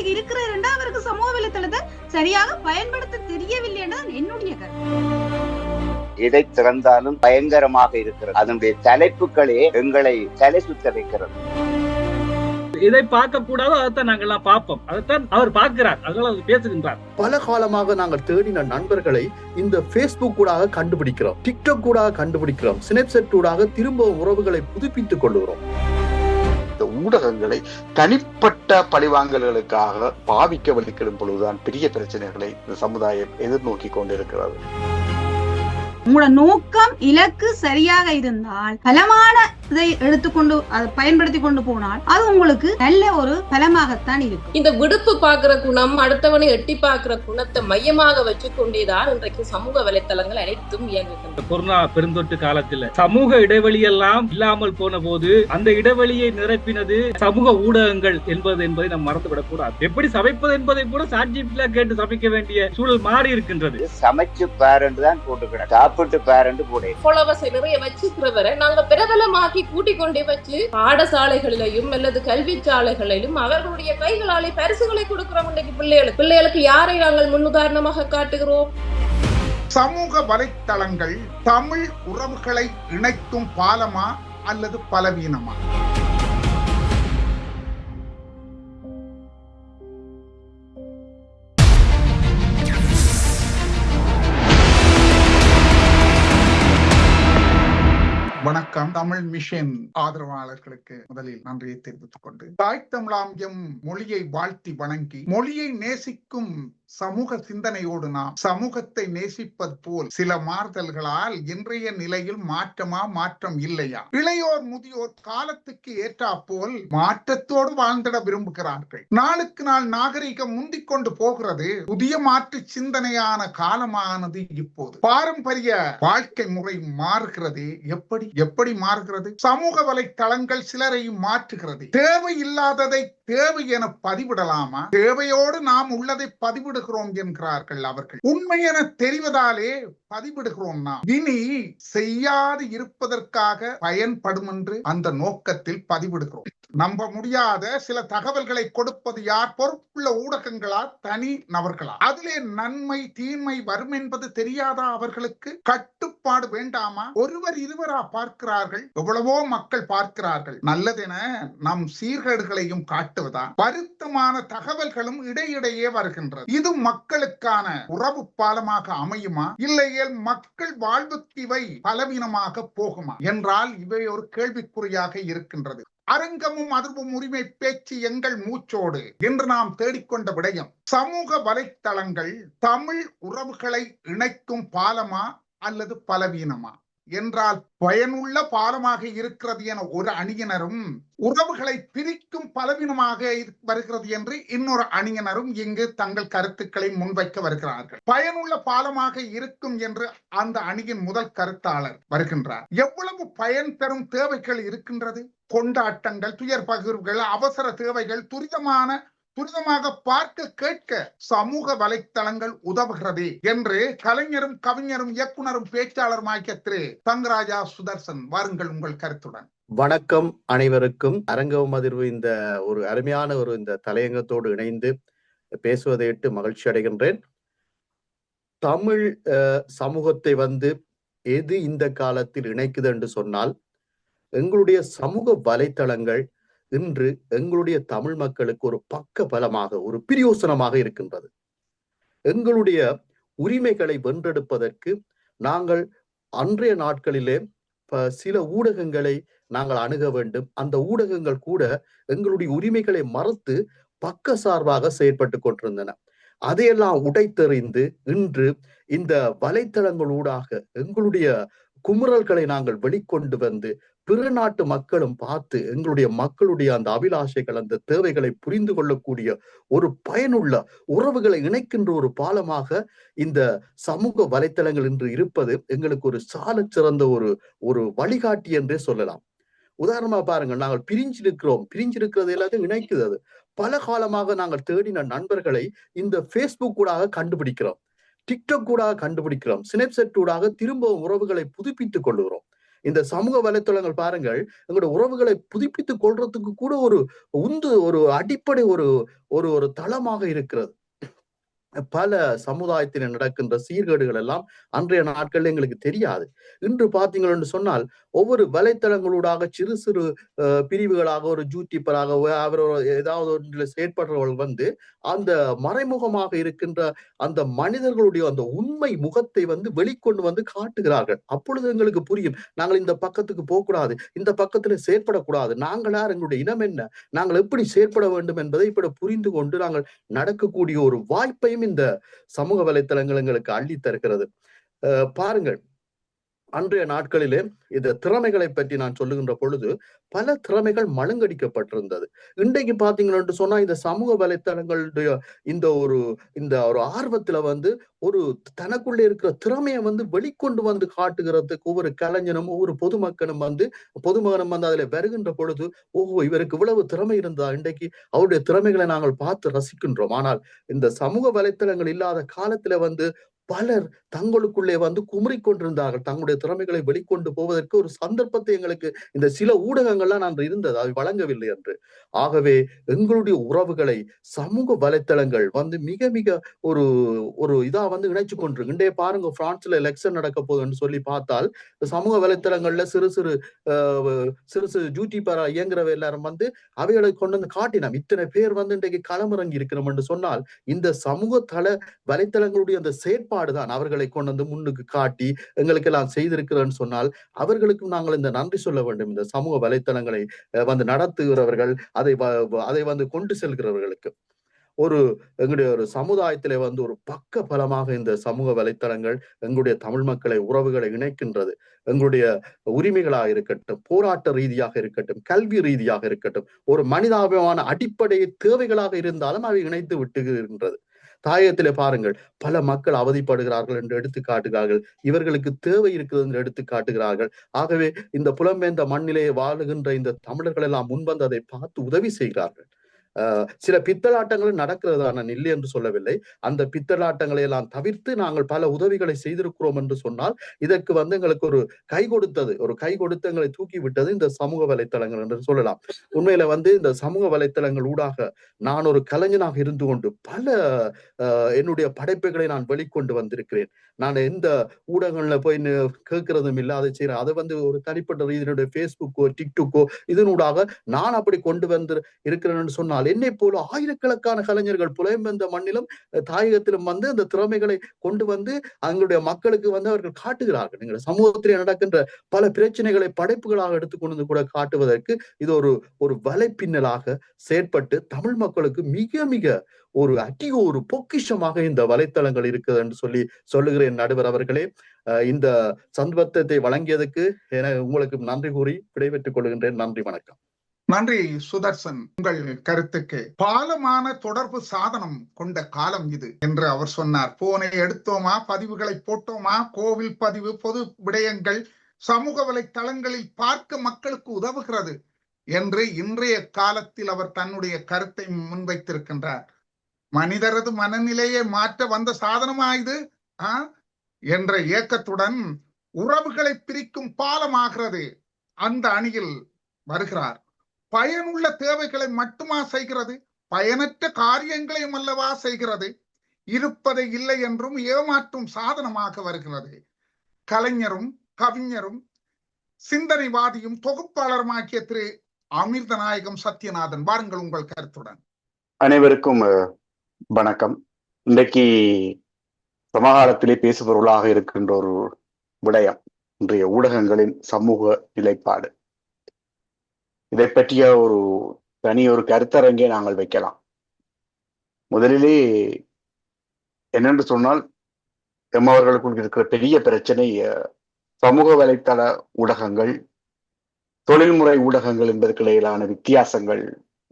இன்னைக்கு இருக்கிறாருன்னா அவருக்கு சமூக வலைத்தளத்தை சரியாக பயன்படுத்த தெரியவில்லை என்றால் என்னுடைய கருத்து. எதை திறந்தாலும் பயங்கரமாக இருக்கிறது. அதனுடைய தலைப்புகளே எங்களை தலை சுத்த வைக்கிறது. இதை பார்க்க கூடாது, அதைத்தான் நாங்கள் எல்லாம் பார்ப்போம். அதைத்தான் அவர் பார்க்கிறார், அதனால அவர் பேசுகின்றார். பல காலமாக நாங்கள் தேடின நண்பர்களை இந்த Facebook கூடாக கண்டுபிடிக்கிறோம், டிக்டாக் கூடாக கண்டுபிடிக்கிறோம், ஸ்னாப்சாட் கூடாக திரும்ப உறவுகளை புதுப்பித்துக் கொள்கிறோம். இந்த ஊடகங்களை தனிப்பட்ட பழிவாங்கல்களுக்காக பாவிக்க வலிக்கிடும் பொழுதுதான் பெரிய பிரச்சனைகளை இந்த சமுதாயம் எதிர்நோக்கி கொண்டிருக்கிறது. உங்களோட நோக்கம் இலக்கு சரியாக இருந்தால் பலமான இதை எடுத்துக்கொண்டு அதை பயன்படுத்தி கொண்டு போனால் அது உங்களுக்கு நல்ல ஒரு பலமாகத்தான் இருக்கும். இந்த விடுப்பு பார்க்கிற குணம், அடுத்தவனை எட்டி பார்க்கிற குணத்தை மையமாக வச்சு கொண்டேதான் இன்றைக்கு சமூக வலைத்தளங்கள் அனைத்தும் இயங்குகின்றன. கொரோனா பெருந்தொற்று காலத்தில் சமூக இடைவெளி எல்லாம் இல்லாமல் போன போது அந்த இடைவெளியை நிரப்பினது சமூக ஊடகங்கள் என்பதை நாம் மறந்துவிடக் கூடாது. எப்படி சமைப்பது என்பதை கூட சாட்சியில கேட்டு சமைக்க வேண்டிய சூழல் மாறி இருக்கின்றது. சமைச்சு பேரண்ட் தான் போட்டுக்கிறேன், சாப்பிட்டு பேரண்ட் கூட ஃபாலோவர்ஸை நிறைய வச்சுக்கிறவரை நாங்க பிரபலமாக்கி கூட்டிக் கொண்டே வச்சு பாடசாலைகளிலும் அல்லது கல்வி சாலைகளிலும் அவர்களுடைய கைகளாலே பரிசுகளை கொடுக்கிறோம். இன்றைக்கு பிள்ளைகளுக்கு யாரை நாங்கள் முன்னுதாரணமாக காட்டுகிறோம்? சமூக வலைத்தளங்கள் தமிழ் உறவுகளை இணைக்கும் பாலமா அல்லது பலவீனமா? வணக்கம். தமிழ் மிஷன் ஆதரவாளர்களுக்கு முதலில் நன்றியை தெரிவித்துக் கொண்டு தாய் தமிழாம்பியம் மொழியை வாழ்த்தி வணங்கி மொழியை நேசிக்கும் சமூக சிந்தனையோடு நாம் சமூகத்தை நேசிப்பது போல் சில மாறுதல்களால் இன்றைய நிலையில் மாற்றம் இல்லையா? இளையோர் முதியோர் காலத்துக்கு ஏற்றா போல் மாற்றத்தோடு வாழ்ந்திட விரும்புகிறார்கள். நாளுக்கு நாள் நாகரிகம் முந்திக் கொண்டு போகிறது. புதிய மாற்று சிந்தனையான காலமானது இப்போது. பாரம்பரிய வாழ்க்கை முறை மாறுகிறது. எப்படி மாறுகிறது? சமூக வலைத்தளங்கள் சிலரையும் மாற்றுகிறது. தேவை இல்லாததை தேவை என பதிவிடலாமா? தேவையோடு நாம் உள்ளதை பதிவிடுகிறோம் என்கிறார்கள் அவர்கள். உண்மை என தெரிவதாலே பதிவிடுகிறோம். நாம் இனி செய்யாது இருப்பதற்காக பயன்படும் என்று அந்த நோக்கத்தில் பதிவிடுகிறோம். நம்ப முடியாத சில தகவல்களை கொடுப்பது யார்? பொறுப்புள்ள ஊடகங்களா, தனி நபர்களா? அதிலே நன்மை தீமை வரும் என்பது தெரியாதா அவர்களுக்கு? கட்டுப்பாடு வேண்டாமா? ஒருவர் இருவரா பார்க்கிறார்கள்? எவ்வளவோ மக்கள் பார்க்கிறார்கள். நல்லதென நம் சீர்கேடுகளையும் காட்டுவதா? வருத்தமான தகவல்களும் இடையிடையே வருகின்றது. இது மக்களுக்கான உறவு பாலமாக அமையுமா? இல்லையே மக்கள் வாழ்வுக்கு இவை பலவீனமாக போகுமா என்றால் இவை ஒரு கேள்விக்குறியாக இருக்கின்றது. அரங்கமும் அதிர்வும் உரிமை பேச்சு எங்கள் மூச்சோடு என்று நாம் தேடிக்கொண்ட விடயம். சமூக வலைத்தளங்கள் தமிழ் உறவுகளை இணைக்கும் பாலமா அல்லது பலவீனமா என்றால் பயனுள்ள பாலமாக இருக்கிறது என ஒரு அணியினரும், உறவுகளை பிரிக்கும் பலவீனமாக வருகிறது என்று இன்னொரு அணியினரும் இங்கு தங்கள் கருத்துக்களை முன்வைக்க வருகிறார்கள். பயனுள்ள பாலமாக இருக்கும் என்று அந்த அணியின் முதல் கருத்தாளர் வருகின்றார். எவ்வளவு பயன் பெறும் தேவைகள் இருக்கின்றது? கொண்டாட்டங்கள், துயர் பகிர்வுகள், அவசர தேவைகள் துரிதமாக பார்க்க கேட்க சமூக வலைத்தளங்கள் உதவுகிறது என்று கலைஞரும் கவிஞரும் இயக்குனரும் பேச்சாளருமாகிய திரு தங்கராஜா சுதர்சன், வாருங்கள் உங்கள் கருத்துடன். வணக்கம் அனைவருக்கும். அரங்கம் அதிர்வு இந்த ஒரு அருமையான இந்த தலையங்கத்தோடு இணைந்து பேசுவதையிட்டு மகிழ்ச்சி அடைகின்றேன். தமிழ் சமூகத்தை எது இந்த காலத்தில் இணைக்குது என்று சொன்னால், எங்களுடைய சமூக வலைத்தளங்கள் இன்று எங்களுடைய தமிழ் மக்களுக்கு ஒரு பக்க பலமாக, ஒரு பிரயோசனமாக இருக்கின்றது. எங்களுடைய உரிமைகளை வென்றெடுப்பதற்கு நாங்கள் அன்றைய நாட்களிலே சில ஊடகங்களை நாங்கள் அணுக வேண்டும். அந்த ஊடகங்கள் கூட எங்களுடைய உரிமைகளை மறுத்து பக்க சார்பாக செயற்பட்டு கொண்டிருந்தன. அதையெல்லாம் உடைத்தெறிந்து இன்று இந்த வலைத்தளங்களூடாக எங்களுடைய குமுறல்களை நாங்கள் வெளிக்கொண்டு வந்து பிற நாட்டு மக்களும் பார்த்து மக்களுடைய அந்த அபிலாஷைகள், அந்த தேவைகளை புரிந்து கொள்ளக்கூடிய ஒரு பயனுள்ள உறவுகளை இணைக்கின்ற ஒரு பாலமாக இந்த சமூக வலைத்தளங்கள் இன்று இருப்பது எங்களுக்கு ஒரு சால சிறந்த ஒரு வழிகாட்டி என்றே சொல்லலாம். உதாரணமா பாருங்க, நாங்கள் பிரிஞ்சிருக்கிறது எல்லாத்தையும் இணைக்குது. அது பல காலமாக நாங்கள் தேடின நண்பர்களை இந்த Facebook கூடாக கண்டுபிடிக்கிறோம், டிக்டாக் கூடாக கண்டுபிடிக்கிறோம், ஸ்னாப்சாட் கூடாக திரும்ப உறவுகளை புதுப்பித்துக் கொள்ளுகிறோம். இந்த சமூக வலைத்தளங்கள் பாருங்கள், எங்களுடைய உறவுகளை புதுப்பித்துக் கொள்றதுக்கு கூட ஒரு அடிப்படை ஒரு ஒரு ஒரு தளமாக இருக்கிறது. பல சமுதாயத்தில் நடக்கின்ற சீர்கேடுகள் எல்லாம் அன்றைய நாட்கள் எங்களுக்கு தெரியாது. இன்று பார்த்தீங்கள் என்று சொன்னால் ஒவ்வொரு வலைத்தளங்களூடாக சிறு சிறு பிரிவுகளாக ஒரு யூடியூபராக அவர் ஏதாவது ஒன்றில் செயற்படுறவர்கள் அந்த மறைமுகமாக இருக்கின்ற அந்த மனிதர்களுடைய அந்த உண்மை முகத்தை வெளிக்கொண்டு காட்டுகிறார்கள். அப்பொழுது எங்களுக்கு புரியும், நாங்கள் இந்த பக்கத்துக்கு போகக்கூடாது, இந்த பக்கத்துல செயற்படக்கூடாது, நாங்கள் யார், எங்களுடைய இனம் என்ன, நாங்கள் எப்படி செயற்பட வேண்டும் என்பதை இப்படி புரிந்து கொண்டு நாங்கள் நடக்கக்கூடிய ஒரு வாய்ப்பையும் இந்த சமூக வலைத்தளங்கள் எங்களுக்கு அள்ளி தருகிறது. பாருங்கள், அன்றைய நாட்களிலே இந்த திறமைகளை பற்றி நான் சொல்லுகின்ற பொழுது பல திறமைகள் மழுங்கடிக்கப்பட்டிருந்தது. இன்றைக்கு பாத்தீங்கன்னு சொன்னா இந்த சமூக வலைத்தளங்களுடைய இந்த ஒரு ஆர்வத்துல ஒரு தனக்குள்ளே இருக்கிற திறமையை வெளிக்கொண்டு காட்டுகிறதுக்கு ஒவ்வொரு கலைஞனும் ஒவ்வொரு பொதுமகனும் அதுல வருகின்ற பொழுது, ஓஹோ, இவருக்கு இவ்வளவு திறமை இருந்தா, இன்றைக்கு அவருடைய திறமைகளை நாங்கள் பார்த்து ரசிக்கின்றோம். ஆனால் இந்த சமூக வலைத்தளங்கள் இல்லாத காலத்துல பலர் தங்களுக்குள்ளே குமுறிக் கொண்டிருந்தார்கள். தங்களுடைய திறமைகளை வெளிக்கொண்டு போவதற்கு ஒரு சந்தர்ப்பத்தை எங்களுக்கு இந்த சில ஊடகங்கள்லாம் நான் இருந்தது, அவை வழங்கவில்லை என்று. ஆகவே எங்களுடைய உறவுகளை சமூக வலைத்தளங்கள் மிக மிக ஒரு இதா இணைச்சு கொண்டிருக்கு. இன்றைய பாருங்க, பிரான்ஸ்ல எலெக்ஷன் நடக்க போகுதுன்னு சொல்லி பார்த்தால் சமூக வலைத்தளங்கள்ல சிறு சிறு யூடியூபரா இயங்குறவ எல்லாரும் அவைகளை கொண்டு காட்டினோம். இத்தனை பேர் இன்றைக்கு களமிறங்கி இருக்கிறோம் என்று சொன்னால் இந்த சமூக வலைத்தளங்களுடைய அந்த செயற்பாடுதான் அவர்களை கொண்டு முன்னுக்கு காட்டி எங்களுக்கு எல்லாம் செய்திருக்கிறேன்னு சொன்னால் அவர்களுக்கும் நாங்கள் இந்த நன்றி சொல்ல வேண்டும். இந்த சமூக வலைத்தளங்களை நடத்துகிறவர்கள், அதை கொண்டு செல்கிறவர்களுக்கு எங்களுடைய ஒரு சமுதாயத்திலே ஒரு பக்க பலமாக இந்த சமூக வலைத்தளங்கள் எங்களுடைய தமிழ் மக்களை, உறவுகளை இணைக்கின்றது. எங்களுடைய உரிமைகளாக இருக்கட்டும், போராட்ட ரீதியாக இருக்கட்டும், கல்வி ரீதியாக இருக்கட்டும், ஒரு மனிதாபிமான அடிப்படை தேவைகளாக இருந்தாலும் அவை இணைத்து விட்டுகின்றது. தாயகத்திலே பாருங்கள், பல மக்கள் அவதிப்படுகிறார்கள் என்று எடுத்து காட்டுகிறார்கள், இவர்களுக்கு தேவை இருக்கிறது என்று எடுத்து காட்டுகிறார்கள். ஆகவே இந்த புலம்பெயர்ந்த மண்ணிலே வாழுகின்ற இந்த தமிழர்கள் எல்லாம் முன்வந்து அதை பார்த்து உதவி செய்கிறார்கள். சில பித்தலாட்டங்கள் நடக்கிறது, நான் இல்லை என்று சொல்லவில்லை. அந்த பித்தலாட்டங்களை எல்லாம் தவிர்த்து நாங்கள் பல உதவிகளை செய்திருக்கிறோம் என்று சொன்னால் இதற்கு எங்களுக்கு ஒரு கை கொடுத்து எங்களை தூக்கி விட்டது இந்த சமூக வலைத்தளங்கள் என்று சொல்லலாம். உண்மையில இந்த சமூக வலைத்தளங்கள் ஊடாக நான் ஒரு கலைஞனாக இருந்து கொண்டு பல என்னுடைய படைப்புகளை நான் வெளிக்கொண்டு வந்திருக்கிறேன். நான் எந்த ஊடகங்கள்ல போய் கேட்கறதும் இல்லை, அதை செய்யறேன். அதை ஒரு தனிப்பட்ட ரீதியினுடைய பேஸ்புக்கோ டிக்டாக்கோ இதனூடாக நான் அப்படி கொண்டு இருக்கிறேன்னு சொன்னால் என்னை போல ஆயிரக்கணக்கான கலைஞர்கள் புலம்பெயர்ந்த மண்ணிலும் தாயகத்திலும் அந்த திறமைகளை கொண்டு அவங்களுடைய மக்களுக்கு அவர்கள் காட்டுகிறார்கள். எங்கள் சமூகத்திலே நடக்கின்ற பல பிரச்சனைகளை படைப்புகளாக எடுத்துக்கொண்டு கூட காட்டுவதற்கு இது ஒரு வலைப்பின்னலாக செயற்பட்டு தமிழ் மக்களுக்கு மிக மிக ஒரு பொக்கிஷமாக இந்த வலைத்தளங்கள் இருக்குது என்று சொல்லுகிறேன். நடுவர் அவர்களே, இந்த சந்தர்ப்பத்தை வழங்கியதுக்கு உங்களுக்கு நன்றி கூறி விடைபெற்றுக் கொள்கின்றேன். நன்றி, வணக்கம். நன்றி சுதர்சன், உங்கள் கருத்துக்கு. பாலமான தொடர்பு சாதனம் கொண்ட காலம் இது என்று அவர் சொன்னார். போனை எடுத்தோமா, பதிவுகளை போட்டோமா, கோவில் பதிவு, பொது விடயங்கள் சமூக வலைத்தளங்களில் பார்க்க மக்களுக்கு உதவுகிறது என்று இன்றைய காலத்தில் அவர் தன்னுடைய கருத்தை முன்வைத்திருக்கின்றார். மனிதரது மனநிலையை மாற்ற வந்த சாதனமா இது என்ற இயக்கத்துடன் உறவுகளை பிரிக்கும் பாலமாகிறது அந்த அணியில் வருகிறார். பயனுள்ள தேவைகளை மட்டுமா செய்கிறது? பயனற்ற காரியங்களையும் அல்லவா செய்கிறது? இருப்பதை இல்லை என்றும் ஏமாற்றும் சாதனமாக வருகிறது. கலைஞரும் கவிஞரும் சிந்தனைவாதியும் தொகுப்பாளருமாக்கிய திரு அமிர்தநாயகம் சத்யநாதன், வாருங்கள் உங்கள் கருத்துடன். அனைவருக்கும் வணக்கம். இன்றைக்கு சமகாலத்திலே பேசுபொருளாக இருக்கின்ற ஒரு விடயம் இன்றைய ஊடகங்களின் சமூக நிலைப்பாடு. இதை பற்றிய ஒரு கருத்தரங்கை நாங்கள் வைக்கலாம். முதலிலே என்னென்று சொன்னால், எம்மவர்களுக்குள் இருக்கிற பெரிய பிரச்சனை சமூக வலைத்தள ஊடகங்கள், தொழில்முறை ஊடகங்கள் என்பதற்கு இடையிலான வித்தியாசங்கள்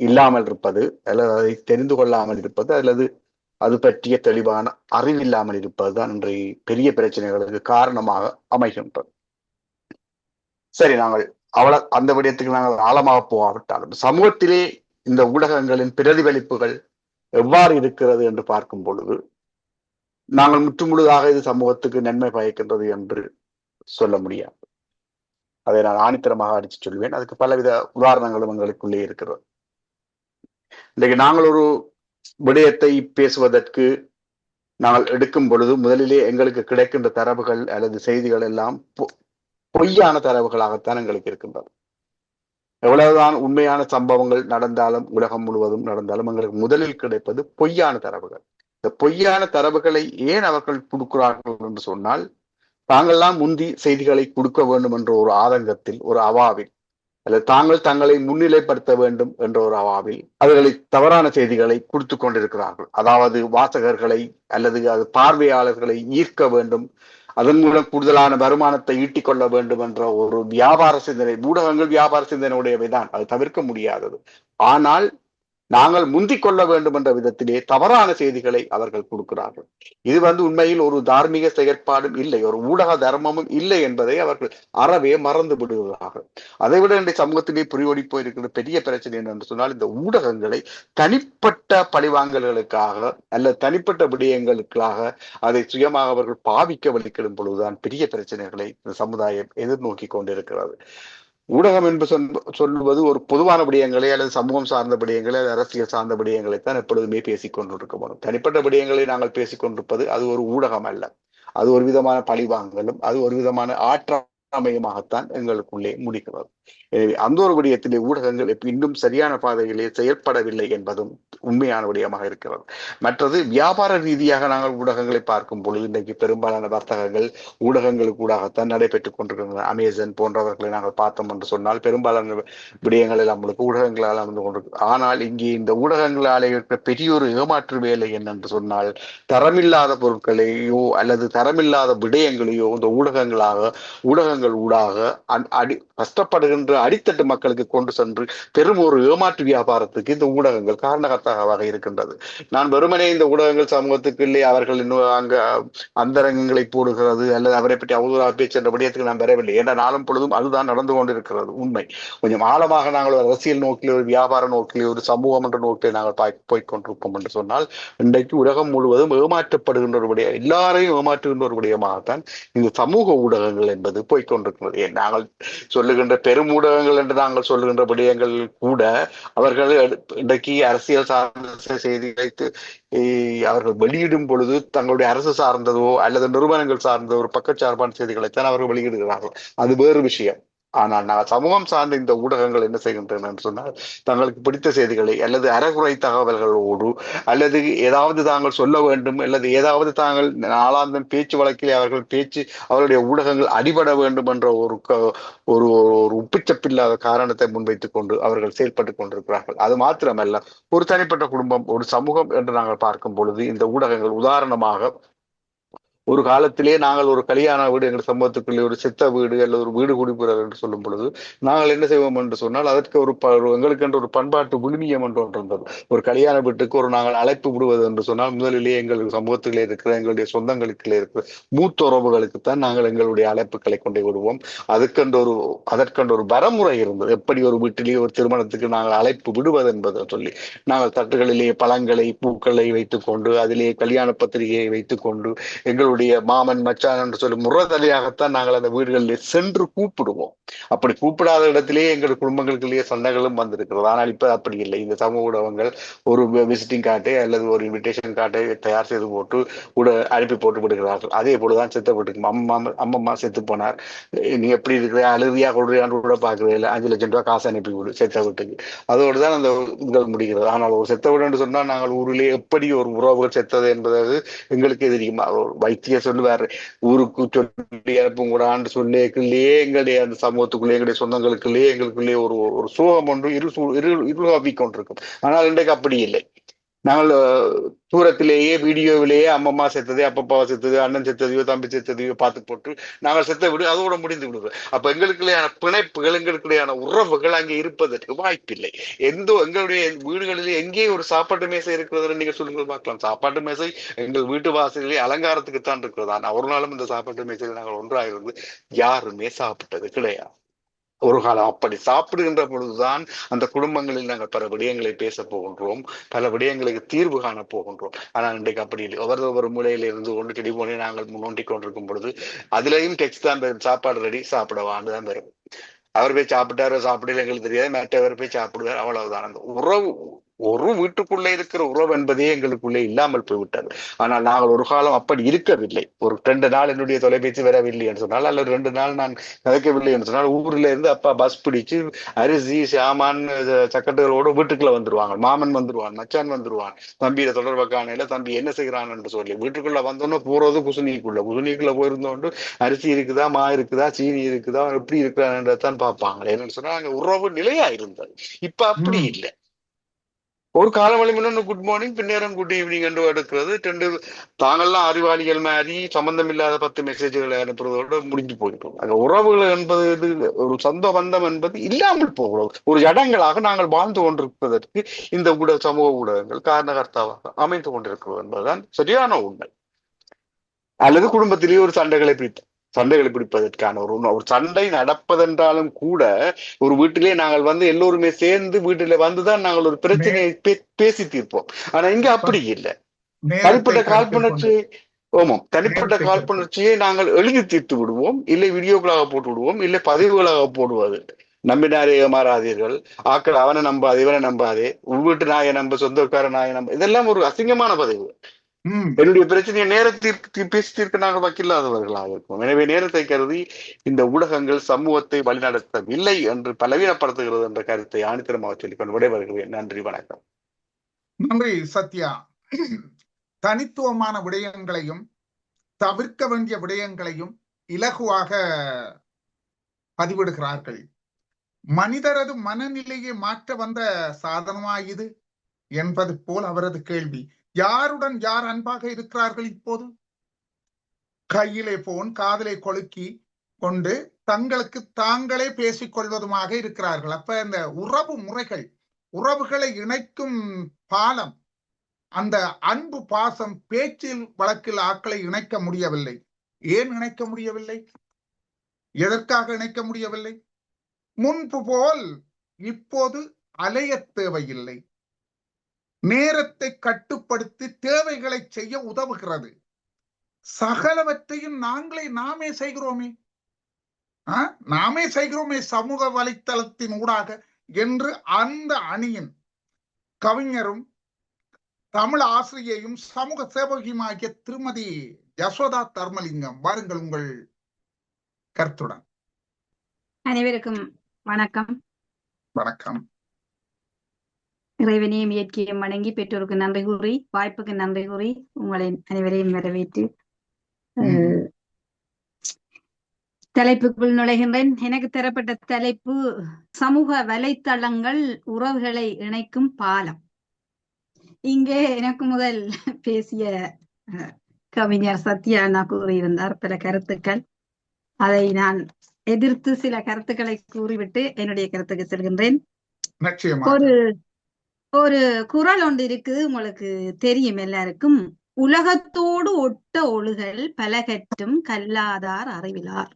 இல்லாமல் இருப்பது, அல்லது அதை தெரிந்து கொள்ளாமல் இருப்பது, அல்லது அது பற்றிய தெளிவான அறிவில்லாமல் இருப்பதுதான் இன்றைய பெரிய பிரச்சனைகளுக்கு காரணமாக அமைகின்றது. சரி, நாங்கள் அந்த விடயத்துக்கு நாங்கள் ஆழமாக போகாவிட்டாலும் சமூகத்திலே இந்த ஊடகங்களின் பிரதிபலிப்புகள் எவ்வாறு இருக்கிறது என்று பார்க்கும் பொழுது நாங்கள் முற்றுமுழுதாக இது சமூகத்துக்கு நன்மை பயக்கின்றது என்று சொல்ல முடியாது. அதை நான் ஆணித்தரமாக அடித்து சொல்வேன். அதுக்கு பலவித உதாரணங்களும் எங்களுக்குள்ளே இருக்கிறது. இன்றைக்கு நாங்கள் ஒரு விடயத்தை பேசுவதற்கு நாங்கள் எடுக்கும் பொழுது முதலிலே எங்களுக்கு கிடைக்கின்ற தரவுகள் அல்லது செய்திகள் எல்லாம் பொய்யான தரவுகளாகத்தான் எங்களுக்கு இருக்கின்றது. எவ்வளவுதான் உண்மையான சம்பவங்கள் நடந்தாலும், உலகம் முழுவதும் நடந்தாலும், எங்களுக்கு முதலில் கிடைப்பது பொய்யான தரவுகள். இந்த பொய்யான தரவுகளை ஏன் அவர்கள் கொடுக்கிறார்கள் என்று சொன்னால், தாங்கள்லாம் முந்தி செய்திகளை கொடுக்க வேண்டும் என்ற ஒரு ஆதங்கத்தில், ஒரு அவாவில், அல்லது தாங்கள் தங்களை முன்னிலைப்படுத்த வேண்டும் என்ற ஒரு அவாவில் அவர்களை தவறான செய்திகளை கொடுத்து கொண்டிருக்கிறார்கள். அதாவது வாசகர்களை அல்லது அது பார்வையாளர்களை ஈர்க்க வேண்டும், அதன் மூலம் கூடுதலான வருமானத்தை ஈட்டிக் கொள்ள வேண்டும் என்ற ஒரு வியாபார சிந்தனை. ஊடகங்கள் வியாபார சிந்தனையுடையவைதான், அது தவிர்க்க முடியாதது. ஆனால் நாங்கள் முந்திக் கொள்ள வேண்டும் என்ற விதத்திலே தவறான செய்திகளை அவர்கள் கொடுக்கிறார்கள். இது உண்மையில் ஒரு தார்மீக செயற்பாடும் இல்லை, ஒரு ஊடக தர்மமும் இல்லை என்பதை அவர்கள் அறவே மறந்து விடுகிறார்கள். அதை விட இன்றைய சமூகத்திலே புரியோடி போயிருக்கிற பெரிய பிரச்சனை என்று சொன்னால், இந்த ஊடகங்களை தனிப்பட்ட பழிவாங்கல்களுக்காக அல்லது தனிப்பட்ட விடயங்களுக்காக அதை சுயமாக அவர்கள் பாவிக்க வலிக்கிடும் பொழுதுதான் பெரிய பிரச்சனைகளை இந்த சமுதாயம் எதிர்நோக்கி கொண்டிருக்கிறது. ஊடகம் என்று சொல்லுவது ஒரு பொதுவான விடயங்களை அல்லது சமூகம் சார்ந்த விடயங்களை அல்லது அரசியல் சார்ந்த விடயங்களை தான் எப்பொழுதுமே பேசிக் கொண்டிருக்க வேண்டும். தனிப்பட்ட விடயங்களை நாங்கள் பேசிக் கொண்டிருப்பது அது ஒரு ஊடகம் அல்ல, அது ஒரு விதமான பழிவாங்கலும் அது ஒரு விதமான ஆற்றமையமாகத்தான் எங்களுக்குள்ளே முடிக்கிறது. எனவே அந்த ஒரு விடயத்திலே ஊடகங்கள் இன்னும் சரியான பாதையிலே செயல்படவில்லை என்பதும் உண்மையான விடயமாக இருக்கிறது. மற்றது வியாபார ரீதியாக நாங்கள் ஊடகங்களை பார்க்கும் பொழுது இன்றைக்கு பெரும்பாலான வர்த்தகங்கள் ஊடகங்களுக்கு ஊடாகத்தான் நடைபெற்றுக் கொண்டிருக்கின்றன. அமேசான் போன்றவர்களை நாங்கள் பார்த்தோம் என்று சொன்னால் பெரும்பாலான விடயங்கள் எல்லாம் ஊடகங்களால் வந்து கொண்டிருக்கு. ஆனால் இங்கே இந்த ஊடகங்களால் இருக்கிற பெரிய ஒரு ஏமாற்று வேலை என்னென்று சொன்னால், தரமில்லாத பொருட்களையோ அல்லது தரமில்லாத விடயங்களையோ இந்த ஊடகங்கள் ஊடாக கஷ்டப்படுகின்ற அடித்தட்டு மக்களுக்கு கொண்டு சென்று பெரும் ஒரு ஏமாற்று வியாபாரத்துக்கு இந்த ஊடகங்கள் காரணகர்த்தாக இருக்கின்றது. நான் வெறுமனே இந்த ஊடகங்கள் சமூகத்துக்குள்ளே அவர்கள் இன்னும் அங்க அந்தரங்கங்களை போடுகிறது அல்லது அவரை பற்றி அவதூறாக பேச்சு என்ற விடயத்துக்கு நான் வரவில்லை. என்ற நாளும் பொழுதும் அதுதான் நடந்து கொண்டிருக்கிறது உண்மை. கொஞ்சம் ஆழமாக நாங்கள் ஒரு அரசியல் நோக்கிலே, ஒரு வியாபார நோக்கிலே, ஒரு சமூகம் என்ற நோக்கிலே நாங்கள் போய்கொண்டிருப்போம் என்று சொன்னால், இன்றைக்கு உலகம் முழுவதும் ஏமாற்றப்படுகின்ற ஒரு விடயம், எல்லாரையும் ஏமாற்றுகின்ற ஒரு விடயமாகத்தான் இந்த சமூக ஊடகங்கள் என்பது போய்கொண்டிருக்கிறது. நாங்கள் சொல்லுகின்ற பெரும் ஊடகங்கள் என்று நாங்கள் சொல்லுகின்ற விடயங்கள் கூட அவர்கள் இன்றைக்கு அரசியல் சார்ந்த செய்திகளை அவர்கள் வெளியிடும் பொழுது தங்களுடைய அரசு சார்ந்ததோ அல்லது நிறுவனங்கள் சார்ந்த ஒரு பக்கச்சார்பான செய்திகளைத்தான் அவர்கள் வெளியிடுகிறார்கள். அது வேறு விஷயம். ஆனால் நான் சமூகம் சார்ந்த இந்த ஊடகங்கள் என்ன செய்கின்றன என்று சொன்னால், தங்களுக்கு பிடித்த செய்திகளை அல்லது அறகுறை தகவல்களோடு அல்லது ஏதாவது தாங்கள் சொல்ல வேண்டும் அல்லது ஏதாவது தாங்கள் நாளாந்தம் பேச்சு வழக்கிலே அவர்களுடைய ஊடகங்கள் அடிபட வேண்டும் என்ற ஒரு உப்பிச்சப்பில்லாத காரணத்தை முன்வைத்துக் கொண்டு அவர்கள் செயல்பட்டுக் கொண்டிருக்கிறார்கள். அது மாத்திரமல்ல, ஒரு தனிப்பட்ட குடும்பம், ஒரு சமூகம் என்று நாங்கள் பார்க்கும் பொழுது இந்த ஊடகங்கள் உதாரணமாக ஒரு காலத்திலே நாங்கள் ஒரு கல்யாண வீடு, எங்கள் சமூகத்துக்குள்ளே ஒரு சித்த வீடு அல்லது ஒரு வீடு குடிப்புறது என்று சொல்லும் பொழுது நாங்கள் என்ன செய்வோம் என்று சொன்னால், அதற்கு எங்களுக்கு என்று ஒரு பண்பாட்டு விழுமியம் என்று ஒன்று இருந்தது. ஒரு கல்யாண வீட்டுக்கு நாங்கள் அழைப்பு விடுவது என்று சொன்னால், முதலிலேயே எங்களுக்கு சமூகத்திலே இருக்கிற எங்களுடைய சொந்தங்களுக்குள்ளே இருக்கிற மூத்த உறவுகளுக்குத்தான் நாங்கள் எங்களுடைய அழைப்புகளை கொண்டே விடுவோம். அதற்கென்று ஒரு வரமுறை இருந்தது. எப்படி ஒரு வீட்டிலேயே ஒரு திருமணத்துக்கு நாங்கள் அழைப்பு விடுவது என்பதை சொல்லி நாங்கள் தட்டுகளிலேயே பழங்களை, பூக்களை வைத்துக் கொண்டு அதிலேயே கல்யாண பத்திரிகையை வைத்துக் கொண்டு எங்களுடைய மாமன், மச்சான் என்று சொல்லி முறதலையாகத்தான் நாங்கள் அந்த வீடுகளில் சென்று கூப்பிடுவோம். அப்படி கூப்பிடாத இடத்திலேயே எங்கள் குடும்பங்களுக்குள்ளேயே சண்டைகளும் வந்திருக்கிறது. ஆனால் இப்ப அப்படி இல்லை. இந்த சமூக ஊடகங்கள் ஒரு விசிட்டிங் கார்டை அல்லது ஒரு இன்விடேஷன் கார்டை தயார் செய்து போட்டு அனுப்பி போட்டு விடுகிறார்கள். அதே போலதான் செத்த வீட்டுக்கு அம்மம்மா செத்து போனார், நீ எப்படி இருக்கிற, அழுதியா கொடுறியான்னு கூட பாக்குறதில்லை, 5 லட்சம் ரூபாய் காசு அனுப்பி விடு செத்த வீட்டுக்கு. அதோடு தான் அந்த இதுகள் முடிகிறது. ஆனால் ஒரு செத்த வீடு என்று சொன்னால் நாங்கள் ஊரிலே எப்படி ஒரு உறவுகள் செத்தது என்பது எங்களுக்கு தெரியும். வைத்திய சொல்லுவாரு, ஊருக்கு சொல்லி அனுப்பும் கூடான்னு சொல்லியே எங்களுடைய அந்த சமூகத்துக்குள்ளே, எங்களுடைய சொந்தங்களுக்குள்ளேயே எங்களுக்குள்ளே ஒரு சோகம் ஒன்று இருளாவி கொண்டிருக்கும். ஆனால் இன்றைக்கு அப்படி இல்லை. நாங்கள் தூரத்திலேயே வீடியோவிலேயே அம்மம்மா செத்தது, அப்பப்பா செத்தது, அண்ணன் செத்ததையோ தம்பி செத்ததையோ பார்த்து போட்டு நாங்கள் செத்த விடு அதோட முடிந்து விடுவோம். அப்ப எங்களுக்குள்ளேயான பிணைப்புகள், எங்களுக்குள்ளேயான உறவுகள் அங்கே இருப்பதற்கு வாய்ப்பில்லை. எங்களுடைய வீடுகளிலே எங்கே ஒரு சாப்பாட்டு மேசை இருக்கிறது நீங்க சொல்லுங்கள் பார்க்கலாம். சாப்பாட்டு மேசை எங்கள் வீட்டு வாசலிலே அலங்காரத்துக்குத்தான் இருக்கிறது. ஆனால் ஒரு நாளும் இந்த சாப்பாட்டு மேசையில் நாங்கள் ஒன்றாக இருந்து யாருமே சாப்பிட்டது கிடையாது. ஒரு காலம் அப்படி சாப்பிடுகின்ற பொழுதுதான் அந்த குடும்பங்களில் நாங்கள் பல விடயங்களை பேச போகின்றோம், பல விடயங்களுக்கு தீர்வு காண போகின்றோம். ஆனால் இன்றைக்கு அப்படி இல்லை. ஒவ்வொரு மூலையில இருந்து ஒன்று டெலிபோனை நாங்கள் நோண்டிக் கொண்டிருக்கும் பொழுது அதுலயும் டெக்ஸ்ட் தான் வரும், சாப்பாடு ரெடி சாப்பிடவான்னு தான் வரும். அவர் போய் சாப்பிட்டாரோ சாப்பிடல எங்களுக்கு தெரியாது, மற்றவர் போய் சாப்பிடுவார், அவ்வளவுதான். அந்த உறவு, ஒரு வீட்டுக்குள்ளே இருக்கிற உறவு என்பதே எங்களுக்குள்ளே இல்லாமல் போய்விட்டது. ஆனால் நாங்கள் ஒரு காலம் அப்படி இருக்கவில்லை. ஒரு 2 நாள் என்னுடைய தொலைபேசி வரவில்லை என்று சொன்னால், அல்லது 2 நாள் நான் கதைக்கவில்லை என்று சொன்னால், ஊர்ல இருந்து அப்பா பஸ் பிடிச்சு அரிசி சாமான் சக்கட்டுகளோடு வீட்டுக்குள்ள வந்துருவாங்க. மாமன் வந்துருவான், மச்சான் வந்துருவான், தம்பியில தொடர்பு காணையில தம்பி என்ன செய்கிறான் என்று சொல்லி வீட்டுக்குள்ள வந்தோன்னு போறது குசுனிக்குள்ள போயிருந்தோண்டு அரிசி இருக்குதா, மா இருக்குதா, சீனி இருக்குதா, எப்படி இருக்கிறான் பார்ப்பாங்க. என்னன்னு சொன்னா அங்க உறவு நிலையா இருந்தது. இப்ப அப்படி இல்லை. ஒரு காலவழி முன்ன குட் மார்னிங், பின்னேரம் குட் ஈவினிங் என்று எடுக்கிறது. 2 தாங்கள்லாம் அறிவாளிகள் மாதிரி சம்பந்தம் இல்லாத 10 மெசேஜ்களை அனுப்புறதோடு முடிஞ்சு போயிட்டோம். அந்த உறவுகள் என்பது, ஒரு சொந்த பந்தம் என்பது இல்லாமல் போகிறோம். ஒரு இடங்களாக நாங்கள் வாழ்ந்து கொண்டிருப்பதற்கு இந்த சமூக ஊடகங்கள் காரணகர்த்தாவாக அமைந்து கொண்டிருக்கிறது என்பதுதான் சரியான உண்மை. அல்லது குடும்பத்திலேயே ஒரு சண்டைகளை பிடிப்பதற்கான ஒரு சண்டை நடப்பதென்றாலும் கூட ஒரு வீட்டிலே நாங்கள் எல்லோருமே சேர்ந்து வீட்டில வந்துதான் நாங்கள் ஒரு பிரச்சனையை பேசி தீர்ப்போம். ஆனா இங்க அப்படி இல்லை. தனிப்பட்ட காழ்ப்புணர்ச்சியை நாங்கள் எழுதி தீர்த்து விடுவோம், இல்லை வீடியோக்களாக போட்டு விடுவோம், இல்லை பதிவுகளாக போடுவது. நம்பினாரே ஏமாறாதீர்கள், ஆக்கள் அவனை நம்பாதே இவனை நம்பாதே, வீட்டு நாயை நம்ப, சொந்தக்கார நாயை நம்ப, இதெல்லாம் ஒரு அசிங்கமான பதிவு. என்னுடைய பிரச்சனையை நேரத்திற்கு பேசி தீர்க்க நாங்கள் வக்கில்லாதவர்களாக இருக்கும். எனவே நேரத்தை கருதி இந்த ஊடகங்கள் சமூகத்தை வழிநடத்தவில்லை என்று பலவீனப்படுத்துகிறது என்ற கருத்தை ஆணித்தரமாக சொல்லிக்கொண்டு விடைபெறுகிறேன். நன்றி, வணக்கம். நன்றி சத்யா. தனித்துவமான விடயங்களையும் தவிர்க்க வேண்டிய விடயங்களையும் இலகுவாக பதிவிடுகிறார்கள். மனிதரது மனநிலையை மாற்ற வந்த சாதனமாயுது என்பது போல் அவரது கேள்வி. யாருடன் யார் அன்பாக இருக்கிறார்கள்? இப்போது கையிலே போன், காதலை கொளுக்கி கொண்டு தங்களுக்கு தாங்களே பேசிக் கொள்வதுமாக இருக்கிறார்கள். அப்ப இந்த உறவு முறைகள், உறவுகளை இணைக்கும் பாலம், அந்த அன்பு பாசம் பேச்சில் வழக்கில் ஆக்களை இணைக்க முடியவில்லை. ஏன் இணைக்க முடியவில்லை? எதற்காக இணைக்க முடியவில்லை? முன்பு போல் இப்போது அலைய தேவையில்லை. நேரத்தை கட்டுப்படுத்தி தேவைகளை செய்ய உதவுகிறது. சகலவற்றையும் நாமே செய்கிறோமே சமூக வலைத்தளத்தின் ஊடாக என்று அந்த அணியின் கவிஞரும் தமிழ் ஆசிரியையும் சமூக சேவகியுமாகிய திருமதி யசோதா தர்மலிங்கம், வாருங்கள் உங்கள் கருத்துடன். அனைவருக்கும் வணக்கம். வணக்கம். இறைவனையும் இயற்கையும் வணங்கி பெற்றோருக்கு நன்றி கூறி, வாய்ப்புக்கு நன்றி கூறி உங்களை அனைவரையும் வரவேற்று தலைப்புக்குள் நுழைகின்றேன். எனக்கு தரப்பட்ட தலைப்பு சமூக வலைத்தளங்கள் உறவுகளை இணைக்கும் பாலம். இங்கே எனக்கு முதல் பேசிய கவிஞர் சத்யா அண்ணா கூறியிருந்தார் பல கருத்துக்கள். அதை நான் எதிர்த்து சில கருத்துக்களை கூறிவிட்டு என்னுடைய கருத்துக்கு செல்கின்றேன். ஒரு குறள் ஒன்று இருக்குது, உங்களுக்கு தெரியும் எல்லாருக்கும். உலகத்தோடு ஒட்ட ஒழுகல் பலகற்றும் கல்லாதார் அறிவிலார்.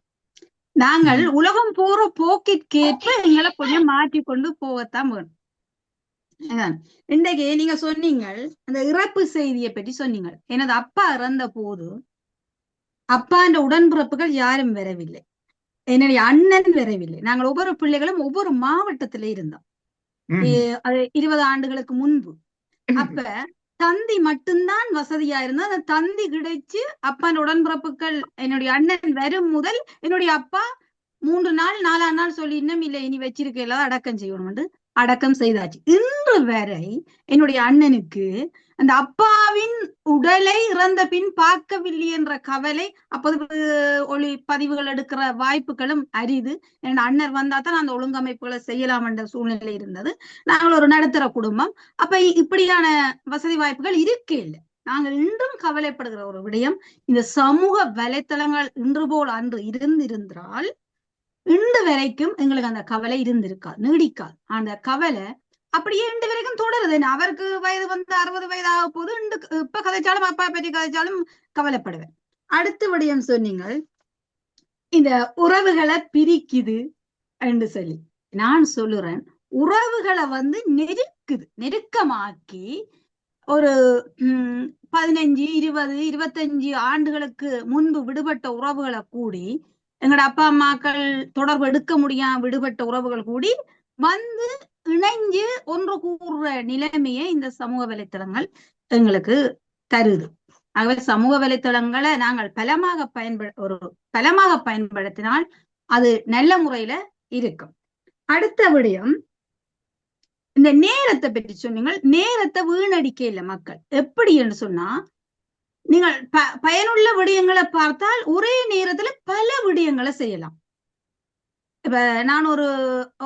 நாங்கள் உலகம் போற போக்கிற்கேற்ப எங்களை கொஞ்சம் மாற்றிக்கொண்டு போகத்தான் வேணும். இன்றைக்கு நீங்க சொன்னீங்க அந்த இறப்பு செய்தியை பற்றி சொன்னீங்க. எனது அப்பா இறந்த போது அப்பான்ற உடன்பிறப்புகள் யாரும் வரவில்லை, என்னுடைய அண்ணன் வரவில்லை. நாங்கள் ஒவ்வொரு பிள்ளைகளும் ஒவ்வொரு மாவட்டத்தில இருந்தோம். அது 20 ஆண்டுகளுக்கு முன்பு. அப்ப தந்தி மட்டும்தான் வசதியா இருந்தா, அந்த தந்தி கிடைச்சு அப்பான் உடன்பிறப்புகள் என்னுடைய அண்ணன் வரும் முதல் என்னுடைய அப்பா 3 நாள் 4ஆம் நாள் சொல்லி இன்னும் இல்லை இனி வச்சிருக்க இல்லாத அடக்கம் செய்யணும், அடக்கம் செய்தாச்சு. இன்று வரை என்னுடைய அண்ணனுக்கு அந்த அப்பாவின் உடலை இறந்த பின் பார்க்கவில்லை என்ற கவலை. அப்போது ஒளி பதிவுகள் எடுக்கிற வாய்ப்புகளும் அரிது. என்னோட அண்ணர் வந்தா தான் அந்த ஒழுங்கமைப்புகளை செய்யலாம் என்ற சூழ்நிலை இருந்தது. நாங்கள் ஒரு நடுத்தர குடும்பம். அப்ப இப்படியான வசதி வாய்ப்புகள் இருக்கே இல்லை. நாங்கள் இன்றும் கவலைப்படுகிற ஒரு விடயம், இந்த சமூக வலைத்தளங்கள் இன்று போல் அன்று இருந்திருந்தால் இன்று வரைக்கும் எங்களுக்கு அந்த கவலை இருந்திருக்காது, நீடிக்காது. அந்த கவலை அப்படியே இன்று வரைக்கும் தொடருது. அவருக்கு வயது 60 வயதாக போது இப்ப கதைச்சாலும் அப்பா பற்றி கதைச்சாலும் கவலைப்படுவேன். அடுத்த விடயம் சொன்னீங்க, இந்த உறவுகளை பிரிக்குது, என்று சொல்லி நான் சொல்லுறேன். உறவுகளை வந்து நெருக்கமாக்கி ஒரு 15, 20, 25 ஆண்டுகளுக்கு முன்பு விடுபட்ட உறவுகளை கூடி, எங்களோட அப்பா அம்மாக்கள் தொடர்பு எடுக்க முடியாம விடுபட்ட உறவுகள் கூடி வந்து இணைஞ்சு ஒன்று கூறுற நிலைமையை இந்த சமூக வலைத்தளங்கள் எங்களுக்கு தருது. ஆகவே சமூக வலைத்தளங்களை நாங்கள் பலமாக பயன்படுத்தினால் அது நல்ல முறையில இருக்கும். அடுத்த விடயம், இந்த நேரத்தை பற்றி சொன்னீங்க. நேரத்தை வீணடிக்க இல்லை மக்கள். எப்படி என்று சொன்னா, நீங்கள் பயனுள்ள விடயங்களை பார்த்தால் ஒரே நேரத்துல பல விடயங்களை செய்யலாம். இப்ப நான்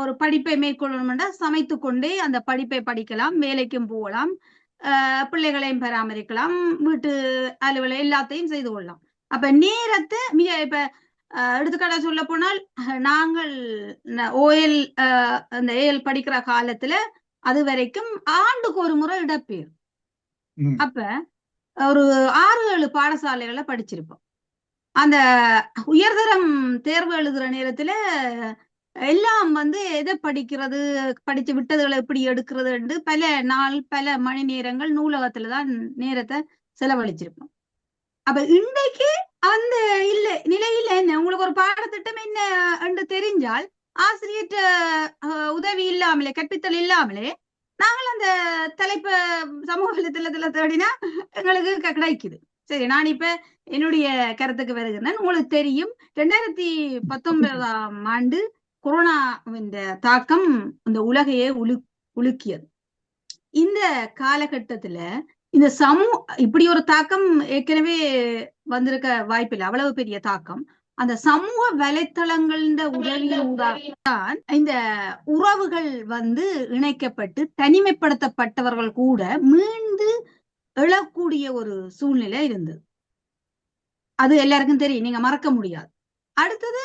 ஒரு படிப்பை மேற்கொள்ளணும்னா சமைத்து கொண்டே அந்த படிப்பை படிக்கலாம், வேலைக்கும் போகலாம், பிள்ளைகளையும் பராமரிக்கலாம், வீட்டு அலுவலை எல்லாத்தையும் செய்து கொள்ளலாம். அப்ப நேரத்தை இப்ப எடுத்துக்காட்டா சொல்ல போனால், நாங்கள் ஓஎல் அந்த ஏஎல் படிக்கிற காலத்துல அது வரைக்கும் ஆண்டுக்கு ஒரு முறை இடப்பெயர். அப்ப ஒரு 6-7 பாடசாலைகளை படிச்சிருப்போம். அந்த உயர்தரம் தேர்வு எழுதுற நேரத்துல எல்லாம் வந்து எதை படிக்கிறது, படிச்சு விட்டதுகளை எப்படி எடுக்கிறது, பல நாள் பல மணி நேரங்கள் நூலகத்துலதான் நேரத்தை செலவழிச்சிருப்போம். அப்ப இன்றைக்கு அந்த நிலையில என்ன, உங்களுக்கு ஒரு பாடத்திட்டம் என்ன என்று தெரிஞ்சால் ஆசிரியர் உதவி இல்லாமலே, கற்பித்தல் இல்லாமலே நாங்கள் அந்த தலைப்ப சமூக வலைத்தளத்துல தேடினா எங்களுக்கு கிடைக்குது. சரி, நான் இப்ப என்னுடைய கருத்துக்கு வருகிறேன். உங்களுக்கு தெரியும், 2019ஆம் ஆண்டு கொரோனாவின் தாக்கம் இந்த உலகையே உலுக்கியது. இந்த காலகட்டத்துல இந்த இப்படி ஒரு தாக்கம் ஏற்கனவே வந்திருக்க வாய்ப்பில்லை, அவ்வளவு பெரிய தாக்கம். அந்த சமூக வலைத்தளங்கள உதவியுடன் இந்த உறவுகள் வந்து இணைக்கப்பட்டு தனிமைப்படுத்தப்பட்டவர்கள் கூட மீண்டு எழக்கூடிய ஒரு சூழ்நிலை இருந்தது. அது எல்லாருக்கும் தெரியும், நீங்க மறக்க முடியாது. அடுத்தது,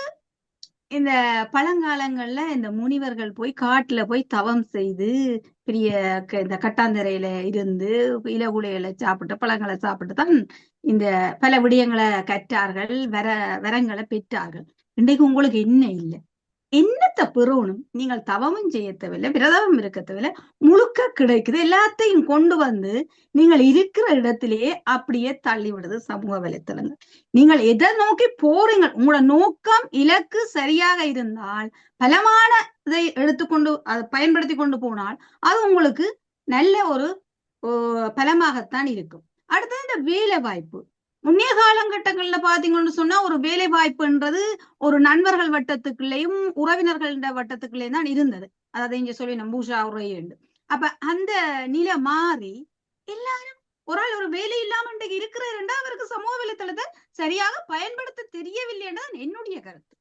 இந்த பழங்காலங்கள்ல இந்த முனிவர்கள் போய் காட்டுல போய் தவம் செய்து பெரிய இந்த கட்டாந்தரையில இருந்து இலகுலைகளை சாப்பிட்டு பழங்களை சாப்பிட்டு தான் இந்த பல விடயங்களை கற்றார்கள், வரங்களை பெற்றார்கள். இன்றைக்கு உங்களுக்கு என்ன இல்லை, என்னத்தை பெறணும்? நீங்கள் தவமும் செய்ய தேவையில்லை, விரதமும் இருக்க தேவையில்லை, முழுக்க கிடைக்குது. எல்லாத்தையும் கொண்டு வந்து நீங்கள் இருக்கிற இடத்திலேயே அப்படியே தள்ளி விடுது சமூக வலைத்தளங்கள். நீங்கள் எதை நோக்கி போறீங்க, உங்களோட நோக்கம் இலக்கு சரியாக இருந்தால், பலமான இதை எடுத்துக்கொண்டு அதை பயன்படுத்தி கொண்டு போனால் அது உங்களுக்கு நல்ல ஒரு பலமாகத்தான் இருக்கும். அடுத்தது, இந்த வேலை வாய்ப்பு. முன்னைய காலகட்டங்கள்ல பாத்தீங்கன்னு சொன்னா ஒரு வேலை வாய்ப்புன்றது ஒரு நண்பர்கள் வட்டத்துக்குள்ளேயும் உறவினர்கள் வட்டத்துக்குள்ளேயும் தான் இருந்தது. அதாவது இங்க சொல்லி நம்பூஷா உரையுண்டு. அப்ப அந்த நிலை மாறி எல்லாரும் ஒரு ஆள் ஒரு வேலை இல்லாம இன்றைக்கு இருக்கிறாருண்டா அவருக்கு சமூக வலைத்தளத்தை சரியாக பயன்படுத்த தெரியவில்லை என்றது என்னுடைய கருத்து.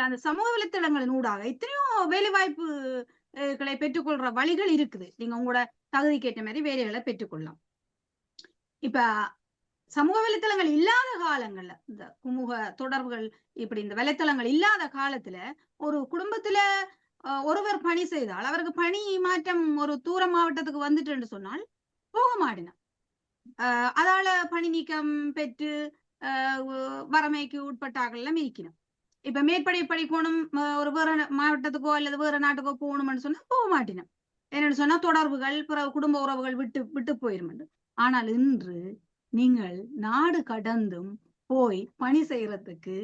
அந்த சமூக வலைத்தளங்களின் ஊடாக எத்தனையோ வேலை வாய்ப்புகளை பெற்றுக்கொள்ற வழிகள் இருக்குது. நீங்க உங்களோட தகுதிக்கு ஏற்ற மாதிரி வேலைகளை பெற்றுக்கொள்ளலாம். இப்ப சமூக வலைத்தளங்கள் இல்லாத காலங்கள்ல, இந்த குமுக தொடர்புகள் இப்படி இந்த வலைத்தளங்கள் இல்லாத காலத்துல ஒரு குடும்பத்துல ஒருவர் பணி செய்தால் அவருக்கு பணி மாற்றம் ஒரு தூர மாவட்டத்துக்கு வந்துட்டு சொன்னால் போக மாட்டினான். அதால பணி நீக்கம் பெற்று வறுமைக்கு உட்பட்டார்கள் எல்லாம் இருக்கணும். இப்ப மேற்படி படிக்கணும், ஒரு வேற மாவட்டத்துக்கோ அல்லது வேற நாட்டுக்கோ போகணும்னு சொன்னா போக மாட்டினோம். என்னன்னு சொன்னா தொடர்புகள் குடும்ப உறவுகள் விட்டு போயிரும். ஆனால் இன்று நீங்கள் நாடு கடந்தும் போய் பணி செய்யறதுக்கு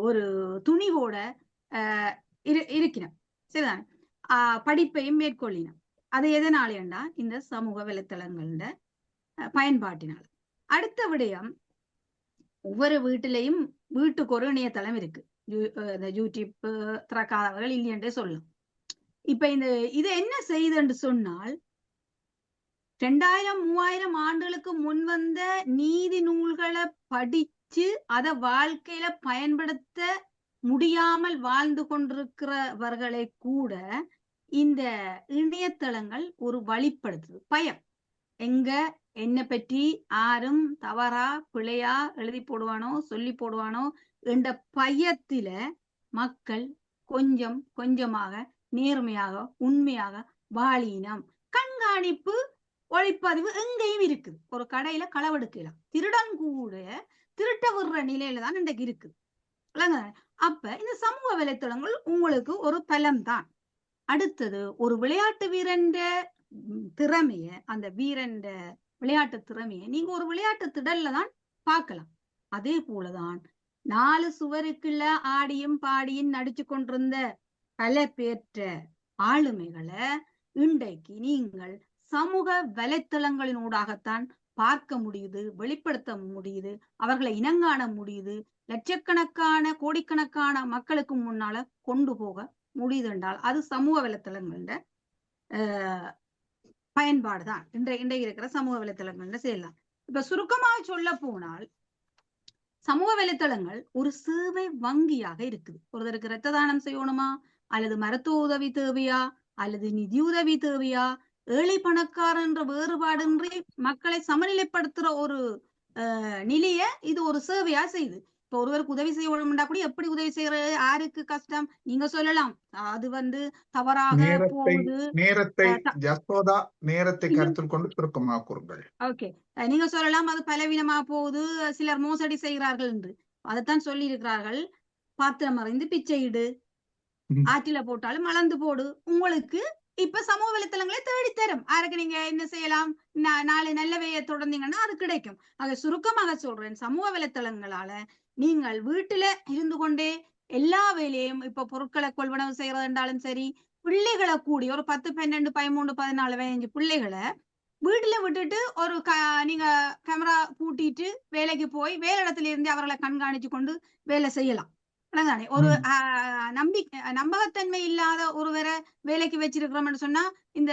ஒரு துணிவோட இருக்கணும். சரிதான், படிப்பையும் மேற்கொள்ளினோம். அது எதனாலேண்டா இந்த சமூக வலைத்தளங்கள பயன்பாட்டினால். அடுத்த விடயம், ஒவ்வொரு வீட்டிலையும் வீட்டுக்கு ஒரு இணையதளம் இருக்கு. யூடியூப் திறக்காதவர்கள் இல்லையென்றே சொல்லலாம். இப்ப இது என்ன செய்யுதுன்னு சொன்னால், 2000-3000 ஆண்டுகளுக்கு முன் வந்த நீதி நூல்களை படிச்சு அதை வாழ்க்கையில பயன்படுத்த முடியாமல் வாழ்ந்து கொண்டிருக்கிறவர்களை கூட இந்த இணையதளங்கள் ஒரு வழிப்படுத்துது. பயம், எங்க என்ன பற்றி யாரும் தவறா பிழையா எழுதி போடுவானோ சொல்லி போடுவானோ என்ற பயத்தில மக்கள் கொஞ்சம் கொஞ்சமாக நேர்மையாக உண்மையாக வாழினம். கண்காணிப்பு ஒளிப்பதிவு எங்கேயும் இருக்குது. ஒரு கடையில களவெடுக்கலாம், திருடன் கூட திருட்ட விடுற நிலையில தான் இன்றைக்கு இருக்குது. அப்ப இந்த சமூக வலைத்தளங்கள் உங்களுக்கு ஒரு பலம் தான். அடுத்தது ஒரு விளையாட்டு வீரன்ற திறமைய, அந்த வீரன்ற விளையாட்டு திறமைய நீங்க ஒரு விளையாட்டு திடல்ல தான் பார்க்கலாம். அதே போலதான் 4 சுவருக்குள்ள ஆடியும் பாடியும் நடிச்சு கொண்டிருந்த பல பேற்ற ஆளுமைகளை இன்றைக்கு நீங்கள் சமூக வலைத்தளங்களினூடாகத்தான் பார்க்க முடியுது, வெளிப்படுத்த முடியுது, அவர்களை இனங்காண முடியுது, லட்சக்கணக்கான கோடிக்கணக்கான மக்களுக்கு முன்னால கொண்டு போக முடியுது என்றால் அது சமூக வலைத்தளங்கள பயன்பாடுதான். இன்றைக்கு இருக்கிற சமூக வலைத்தளங்கள்ல செய்யலாம். இப்ப சுருக்கமாக சொல்ல போனால் சமூக வலைத்தளங்கள் ஒரு சேவை வங்கியாக இருக்குது. ஒருத்தருக்கு இரத்த தானம் செய்யணுமா, அல்லது மருத்துவ உதவி தேவையா, அல்லது நிதியுதவி தேவையா, ஏழை பணக்காரர் என்ற வேறுபாடின்றி மக்களை சமநிலைப்படுத்துற ஒரு நிலைய இது ஒரு சேவையா செய்யுது. இப்ப ஒருவருக்கு உதவி செய்யணும்னா கூட எப்படி உதவி செய்யறது, யாருக்கு கஷ்டம் நீங்க சொல்லலாம். அது தவறாக போகுது. நேரத்தை கருத்தில் கொண்டு சுருக்கமாக கூறுங்கள். ஓகே, நீங்க சொல்லலாம் அது பலவீனமா போகுது, சிலர் மோசடி செய்கிறார்கள் என்று. அதைத்தான் சொல்லி இருக்கிறார்கள், பாத்திரம் மறைந்து பிச்சையிடு, ஆற்றில போட்டாலும் மலர்ந்து போடு. உங்களுக்கு இப்ப சமூக வலைத்தளங்களை தேடித்தரும். யாருக்கு நீங்க என்ன செய்யலாம், நாளை நல்லவையை தொடர்ந்தீங்கன்னா அது கிடைக்கும். அதை சுருக்கமாக சொல்றேன், சமூக வலைத்தளங்களால நீங்கள் வீட்டுல இருந்து கொண்டே எல்லா வேலையும், இப்ப பொருட்களை கொள்வனவு செய்யறது என்றாலும் சரி, பிள்ளைகளை கூடி ஒரு 10, 12, 13, 14, 15 பிள்ளைகளை வீட்டுல விட்டுட்டு ஒரு நீங்க கேமரா பூட்டிட்டு வேலைக்கு போய் வேலை இடத்துல இருந்து அவர்களை கண்காணிச்சு கொண்டு வேலை செய்யலாம். ஒரு நம்பகத்தன்மை இல்லாத ஒருவரை வேலைக்கு வச்சிருக்கிறோம்னு சொன்னா இந்த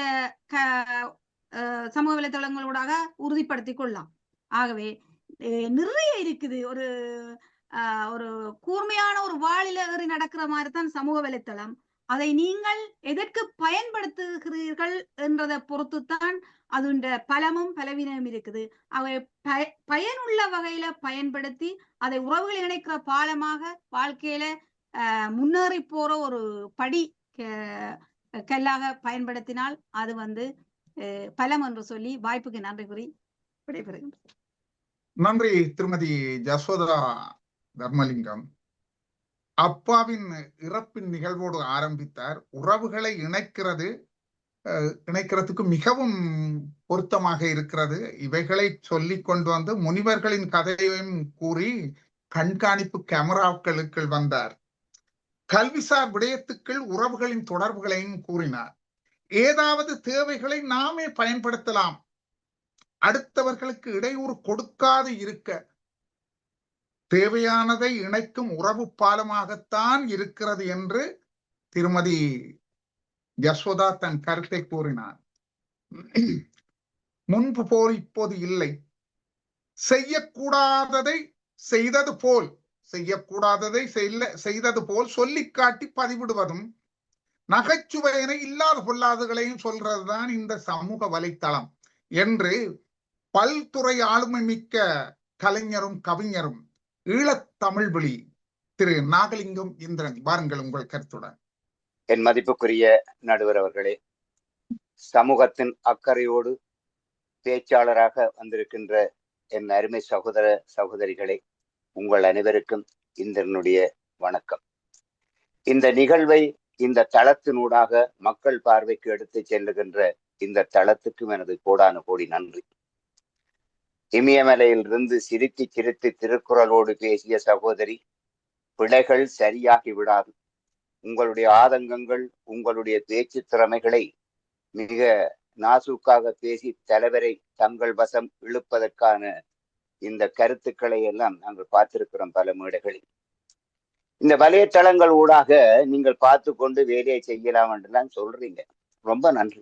சமூக வலைத்தளங்களோட உறுதிப்படுத்திக் கொள்ளலாம். ஆகவே நிறைய இருக்குது. ஒரு கூர்மையான ஒரு வாளில ஏறி நடக்கிற மாதிரி தான் சமூக வலைத்தளம். அதை நீங்கள் எதற்கு பயன்படுத்துகிறீர்கள் என்றதை பொறுத்துத்தான் அது பலமும் பலவீனமும் இருக்குது. அவை பயனுள்ள வகையில பயன்படுத்தி அதை உறவுகளை இணைக்கிற பாலமாக வாழ்க்கையில முன்னேறி போற ஒரு படி கல்லாக பயன்படுத்தினால் அது பலம் என்று சொல்லி வாய்ப்புக்கு நன்றி கூறி விடைபெறுகின்றேன். நன்றி திருமதி ஜசோதா தர்மலிங்கம். அப்பாவின் இறப்பின் நிகழ்வோடு ஆரம்பித்தார். உறவுகளை இணைக்கிறதுக்கு மிகவும் பொருத்தமாக இருக்கிறது. இவைகளை சொல்லி கொண்டு வந்து முனிவர்களின் கதையையும் கூறி கண்காணிப்பு கேமராக்களுக்கு வந்தார். கல்விசார் விடயத்துக்கள் உறவுகளின் தொடர்புகளையும் கூறினார். ஏதாவது தேவைகளை நாமே பயன்படுத்தலாம், அடுத்தவர்களுக்கு இடையூறு கொடுக்காது இருக்க தேவையானதை இணைக்கும் உறவு பாலமாகத்தான் இருக்கிறது என்று திருமதி யசோதா தன் கருத்தை கூறினார். முன்பு போல் இப்போது இல்லை. செய்யக்கூடாததை செய்தது போல் சொல்லி காட்டி பதிவிடுவதும் நகைச்சுவையின இல்லாத பொல்லாதுகளையும் சொல்றதுதான் இந்த சமூக வலைத்தளம் என்று பல்துறை ஆளுமை மிக்க கலைஞரும் கவிஞரும் ஈழத்தமிழ் விழி திரு நாகலிங்கம் இந்திரன், வாருங்கள் உங்கள் கருத்துடன். என் மதிப்புக்குரிய நடுவர் அவர்களே, சமூகத்தின் அக்கறையோடு பேச்சாளராக வந்திருக்கின்ற என் அருமை சகோதர சகோதரிகளே, உங்கள் அனைவருக்கும் இந்திரனுடைய வணக்கம். இந்த நிகழ்வை இந்த தளத்தினூடாக மக்கள் பார்வைக்கு எடுத்து செல்லுகின்ற இந்த தளத்துக்கும் எனது கோடான கோடி நன்றி. இமயமலையிலிருந்து சிரித்து சிரித்து திருக்குறளோடு பேசிய சகோதரி, பிழைகள் சரியாகி விடாது. உங்களுடைய ஆதங்கங்கள், உங்களுடைய பேச்சு திறமைகளை மிக நாசூக்காக பேசி தலைவரை தங்கள் வசம் இழுப்பதற்கான இந்த கருத்துக்களை எல்லாம் நாங்கள் பார்த்திருக்கிறோம் பல மேடைகளில். இந்த வலைத்தளங்கள் ஊடாக நீங்கள் பார்த்து கொண்டு வேலையை செய்யலாம் என்றுலாம் சொல்றீங்க, ரொம்ப நன்றி.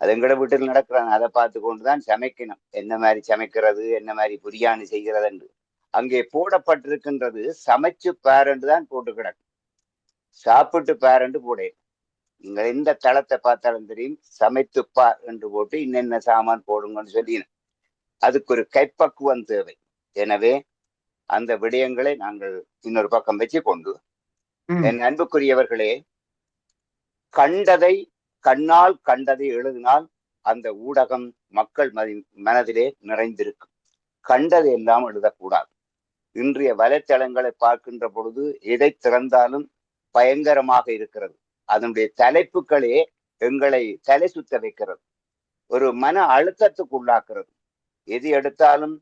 அது எங்கட வீட்டில் நடக்கிறாங்க, அதை பார்த்து கொண்டுதான் சமைக்கணும். என்ன மாதிரி சமைக்கிறது, என்ன மாதிரி பிரியாணி செய்கிறது என்று அங்கே போடப்பட்டிருக்கின்றது. சமைச்சு பாருன்னு தான் போட்டு கிடக்கும், சாப்பிட்டு பாருன்னு போட. நீங்கள் எந்த தளத்தை பார்த்தாலும் தெரியும், சமைத்துப்பா என்று போட்டு இன்னென்ன சாமான் போடுங்கன்னு சொல்லி அதுக்கு ஒரு கைப்பக்குவம் தேவை. எனவே அந்த விடயங்களை நாங்கள் இன்னொரு பக்கம் வச்சு கொண்டு, என் அன்புக்குரியவர்களே, கண்ணால் கண்டதை எழுதினால் அந்த ஊடகம் மக்கள் மனதிலே நிறைந்திருக்கும். கண்டதை எல்லாம் எழுதக்கூடாது. இன்றைய வலைத்தளங்களை பார்க்கின்ற பொழுது எதை திறந்தாலும் பயங்கரமாக இருக்கிறது. அதனுடைய தலைப்புகளே எங்களை தலை சுத்த வைக்கிறது, ஒரு மன அழுத்தத்துக்கு உள்ளாக்குறது. எது எடுத்தாலும்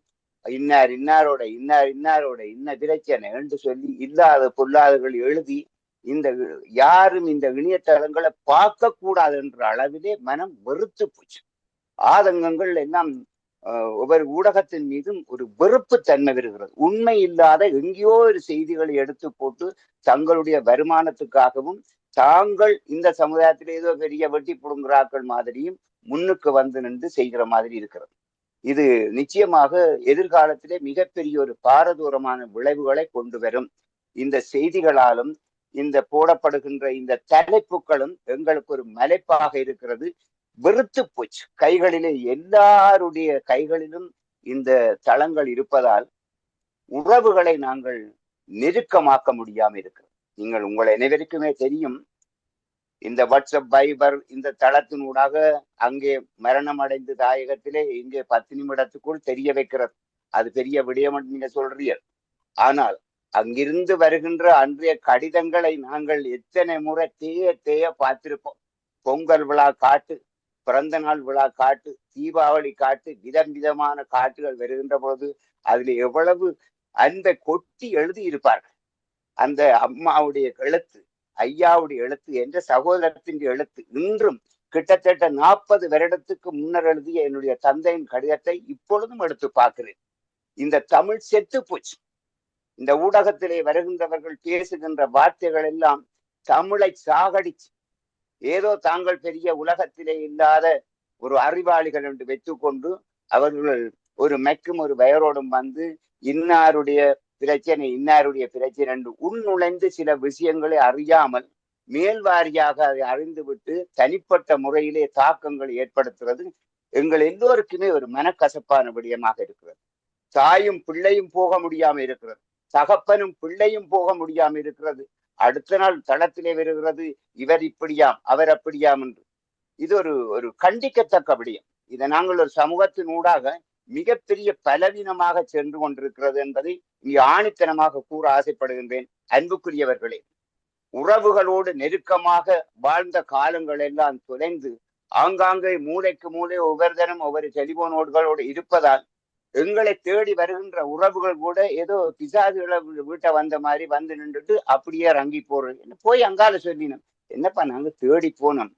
இன்னாரோட இன்ன பிரச்சனை என்று சொல்லி இல்லாத பொல்லாதர்கள் எழுதி இந்த யாரும் இந்த இணையதளங்களை பார்க்க கூடாது என்ற அளவிலே மனம் வெறுத்து போச்சு. ஆதங்கங்கள் எல்லாம் ஒவ்வொரு ஊடகத்தின் மீதும் ஒரு வெறுப்பு தன்மை வருகிறது. உண்மை இல்லாத எங்கேயோ ஒரு செய்திகளை எடுத்து போட்டு தங்களுடைய வருமானத்துக்காகவும் தாங்கள் இந்த சமுதாயத்தில் ஏதோ பெரிய வெட்டி புடுங்குறாக்கள் மாதிரியும் முன்னுக்கு வந்து நின்று செய்கிற மாதிரி இருக்கிறது. இது நிச்சயமாக எதிர்காலத்திலே மிகப்பெரிய ஒரு பாரதூரமான விளைவுகளை கொண்டு வரும். இந்த செய்திகளாலும் இந்த போடப்படுகின்ற இந்த தலைப்புகளும் எங்களுக்கு ஒரு மலைப்பாக இருக்கிறது. வெறுத்து போச்சு. கைகளிலே எல்லாருடைய கைகளிலும் இந்த தளங்கள் இருப்பதால் உறவுகளை நாங்கள் நெருக்கமாக்க முடியாம இருக்கிறது. நீங்கள் உங்களை அனைவருக்குமே தெரியும், இந்த வாட்ஸ்அப் வைபர் இந்த தளத்தினூடாக அங்கே மரணம் அடைந்த தாயகத்திலே இங்கே 10 நிமிடத்துக்குள் தெரிய வைக்கிறது. அது பெரிய விடயம் நீங்க சொல்றீர்கள். ஆனால் அங்கிருந்து வருகின்ற அன்றைய கடிதங்களை நாங்கள் எத்தனை முறை தேய பார்த்திருப்போம். பொங்கல் விழா காட்டு, பிறந்த நாள் விழா காட்டு, தீபாவளி காட்டு, விதமான காட்டுகள் வருகின்ற பொழுது அதுல எவ்வளவு அன்பை கொட்டி எழுதி இருப்பார்கள். அந்த அம்மாவுடைய எழுத்து, ஐயாவுடைய எழுத்து, என்ற சகோதரத்தின் எழுத்து இன்றும் கிட்டத்தட்ட 40 வருடத்துக்கு முன்னர் எழுதிய என்னுடைய தந்தையின் கடிதத்தை இப்பொழுதும் எடுத்து பார்க்கிறேன். இந்த தமிழ் செத்து போச்சு. இந்த ஊடகத்திலே வருகின்றவர்கள் பேசுகின்ற வார்த்தைகள் எல்லாம் தமிழை சாகடிச்சு ஏதோ தாங்கள் பெரிய உலகத்திலே இல்லாத ஒரு அறிவாளிகள் என்று வைத்துக்கொண்டு அவர்கள் ஒரு மெக்கும் ஒரு வயரோடும் வந்து இன்னாருடைய பிரச்சனை என்று உள்நுழைந்து சில விஷயங்களை அறியாமல் மேல்வாரியாக அதை அறிந்துவிட்டு தனிப்பட்ட முறையிலே தாக்கங்கள் ஏற்படுத்துறது எங்கள் எல்லோருக்குமே ஒரு மனக்கசப்பான விடயமாக இருக்கிறது. தாயும் பிள்ளையும் போக முடியாம இருக்கிறது, தகப்பனும் பிள்ளையும் போக முடியாம இருக்கிறது. அடுத்த நாள் தளத்திலே வருகிறது, இவர் இப்படியாம் அவர் அப்படியாம் என்று. இது ஒரு கண்டிக்கத்தக்க விடயம். இதை நாங்கள் ஒரு சமூகத்தின் ஊடாக மிகப்பெரிய பலவீனமாக சென்று கொண்டிருக்கிறது என்பதை இங்கே ஆணித்தனமாக கூற ஆசைப்படுகின்றேன். அன்புக்குரியவர்களே, உறவுகளோடு நெருக்கமாக வாழ்ந்த காலங்கள் எல்லாம் தொலைந்து ஆங்காங்கே மூளைக்கு மூளை ஒவ்வொரு தினம் ஒவ்வொரு டெலிபோனோடுகளோடு இருப்பதால் எங்களை தேடி வருகின்ற உறவுகள் கூட ஏதோ பிசாதுகளை வீட்டை வந்த மாதிரி வந்து நின்றுட்டு அப்படியே ரங்கி போறது. போய் அங்கால சொல்லினோம், என்னப்பா நாங்க தேடி போனோம்,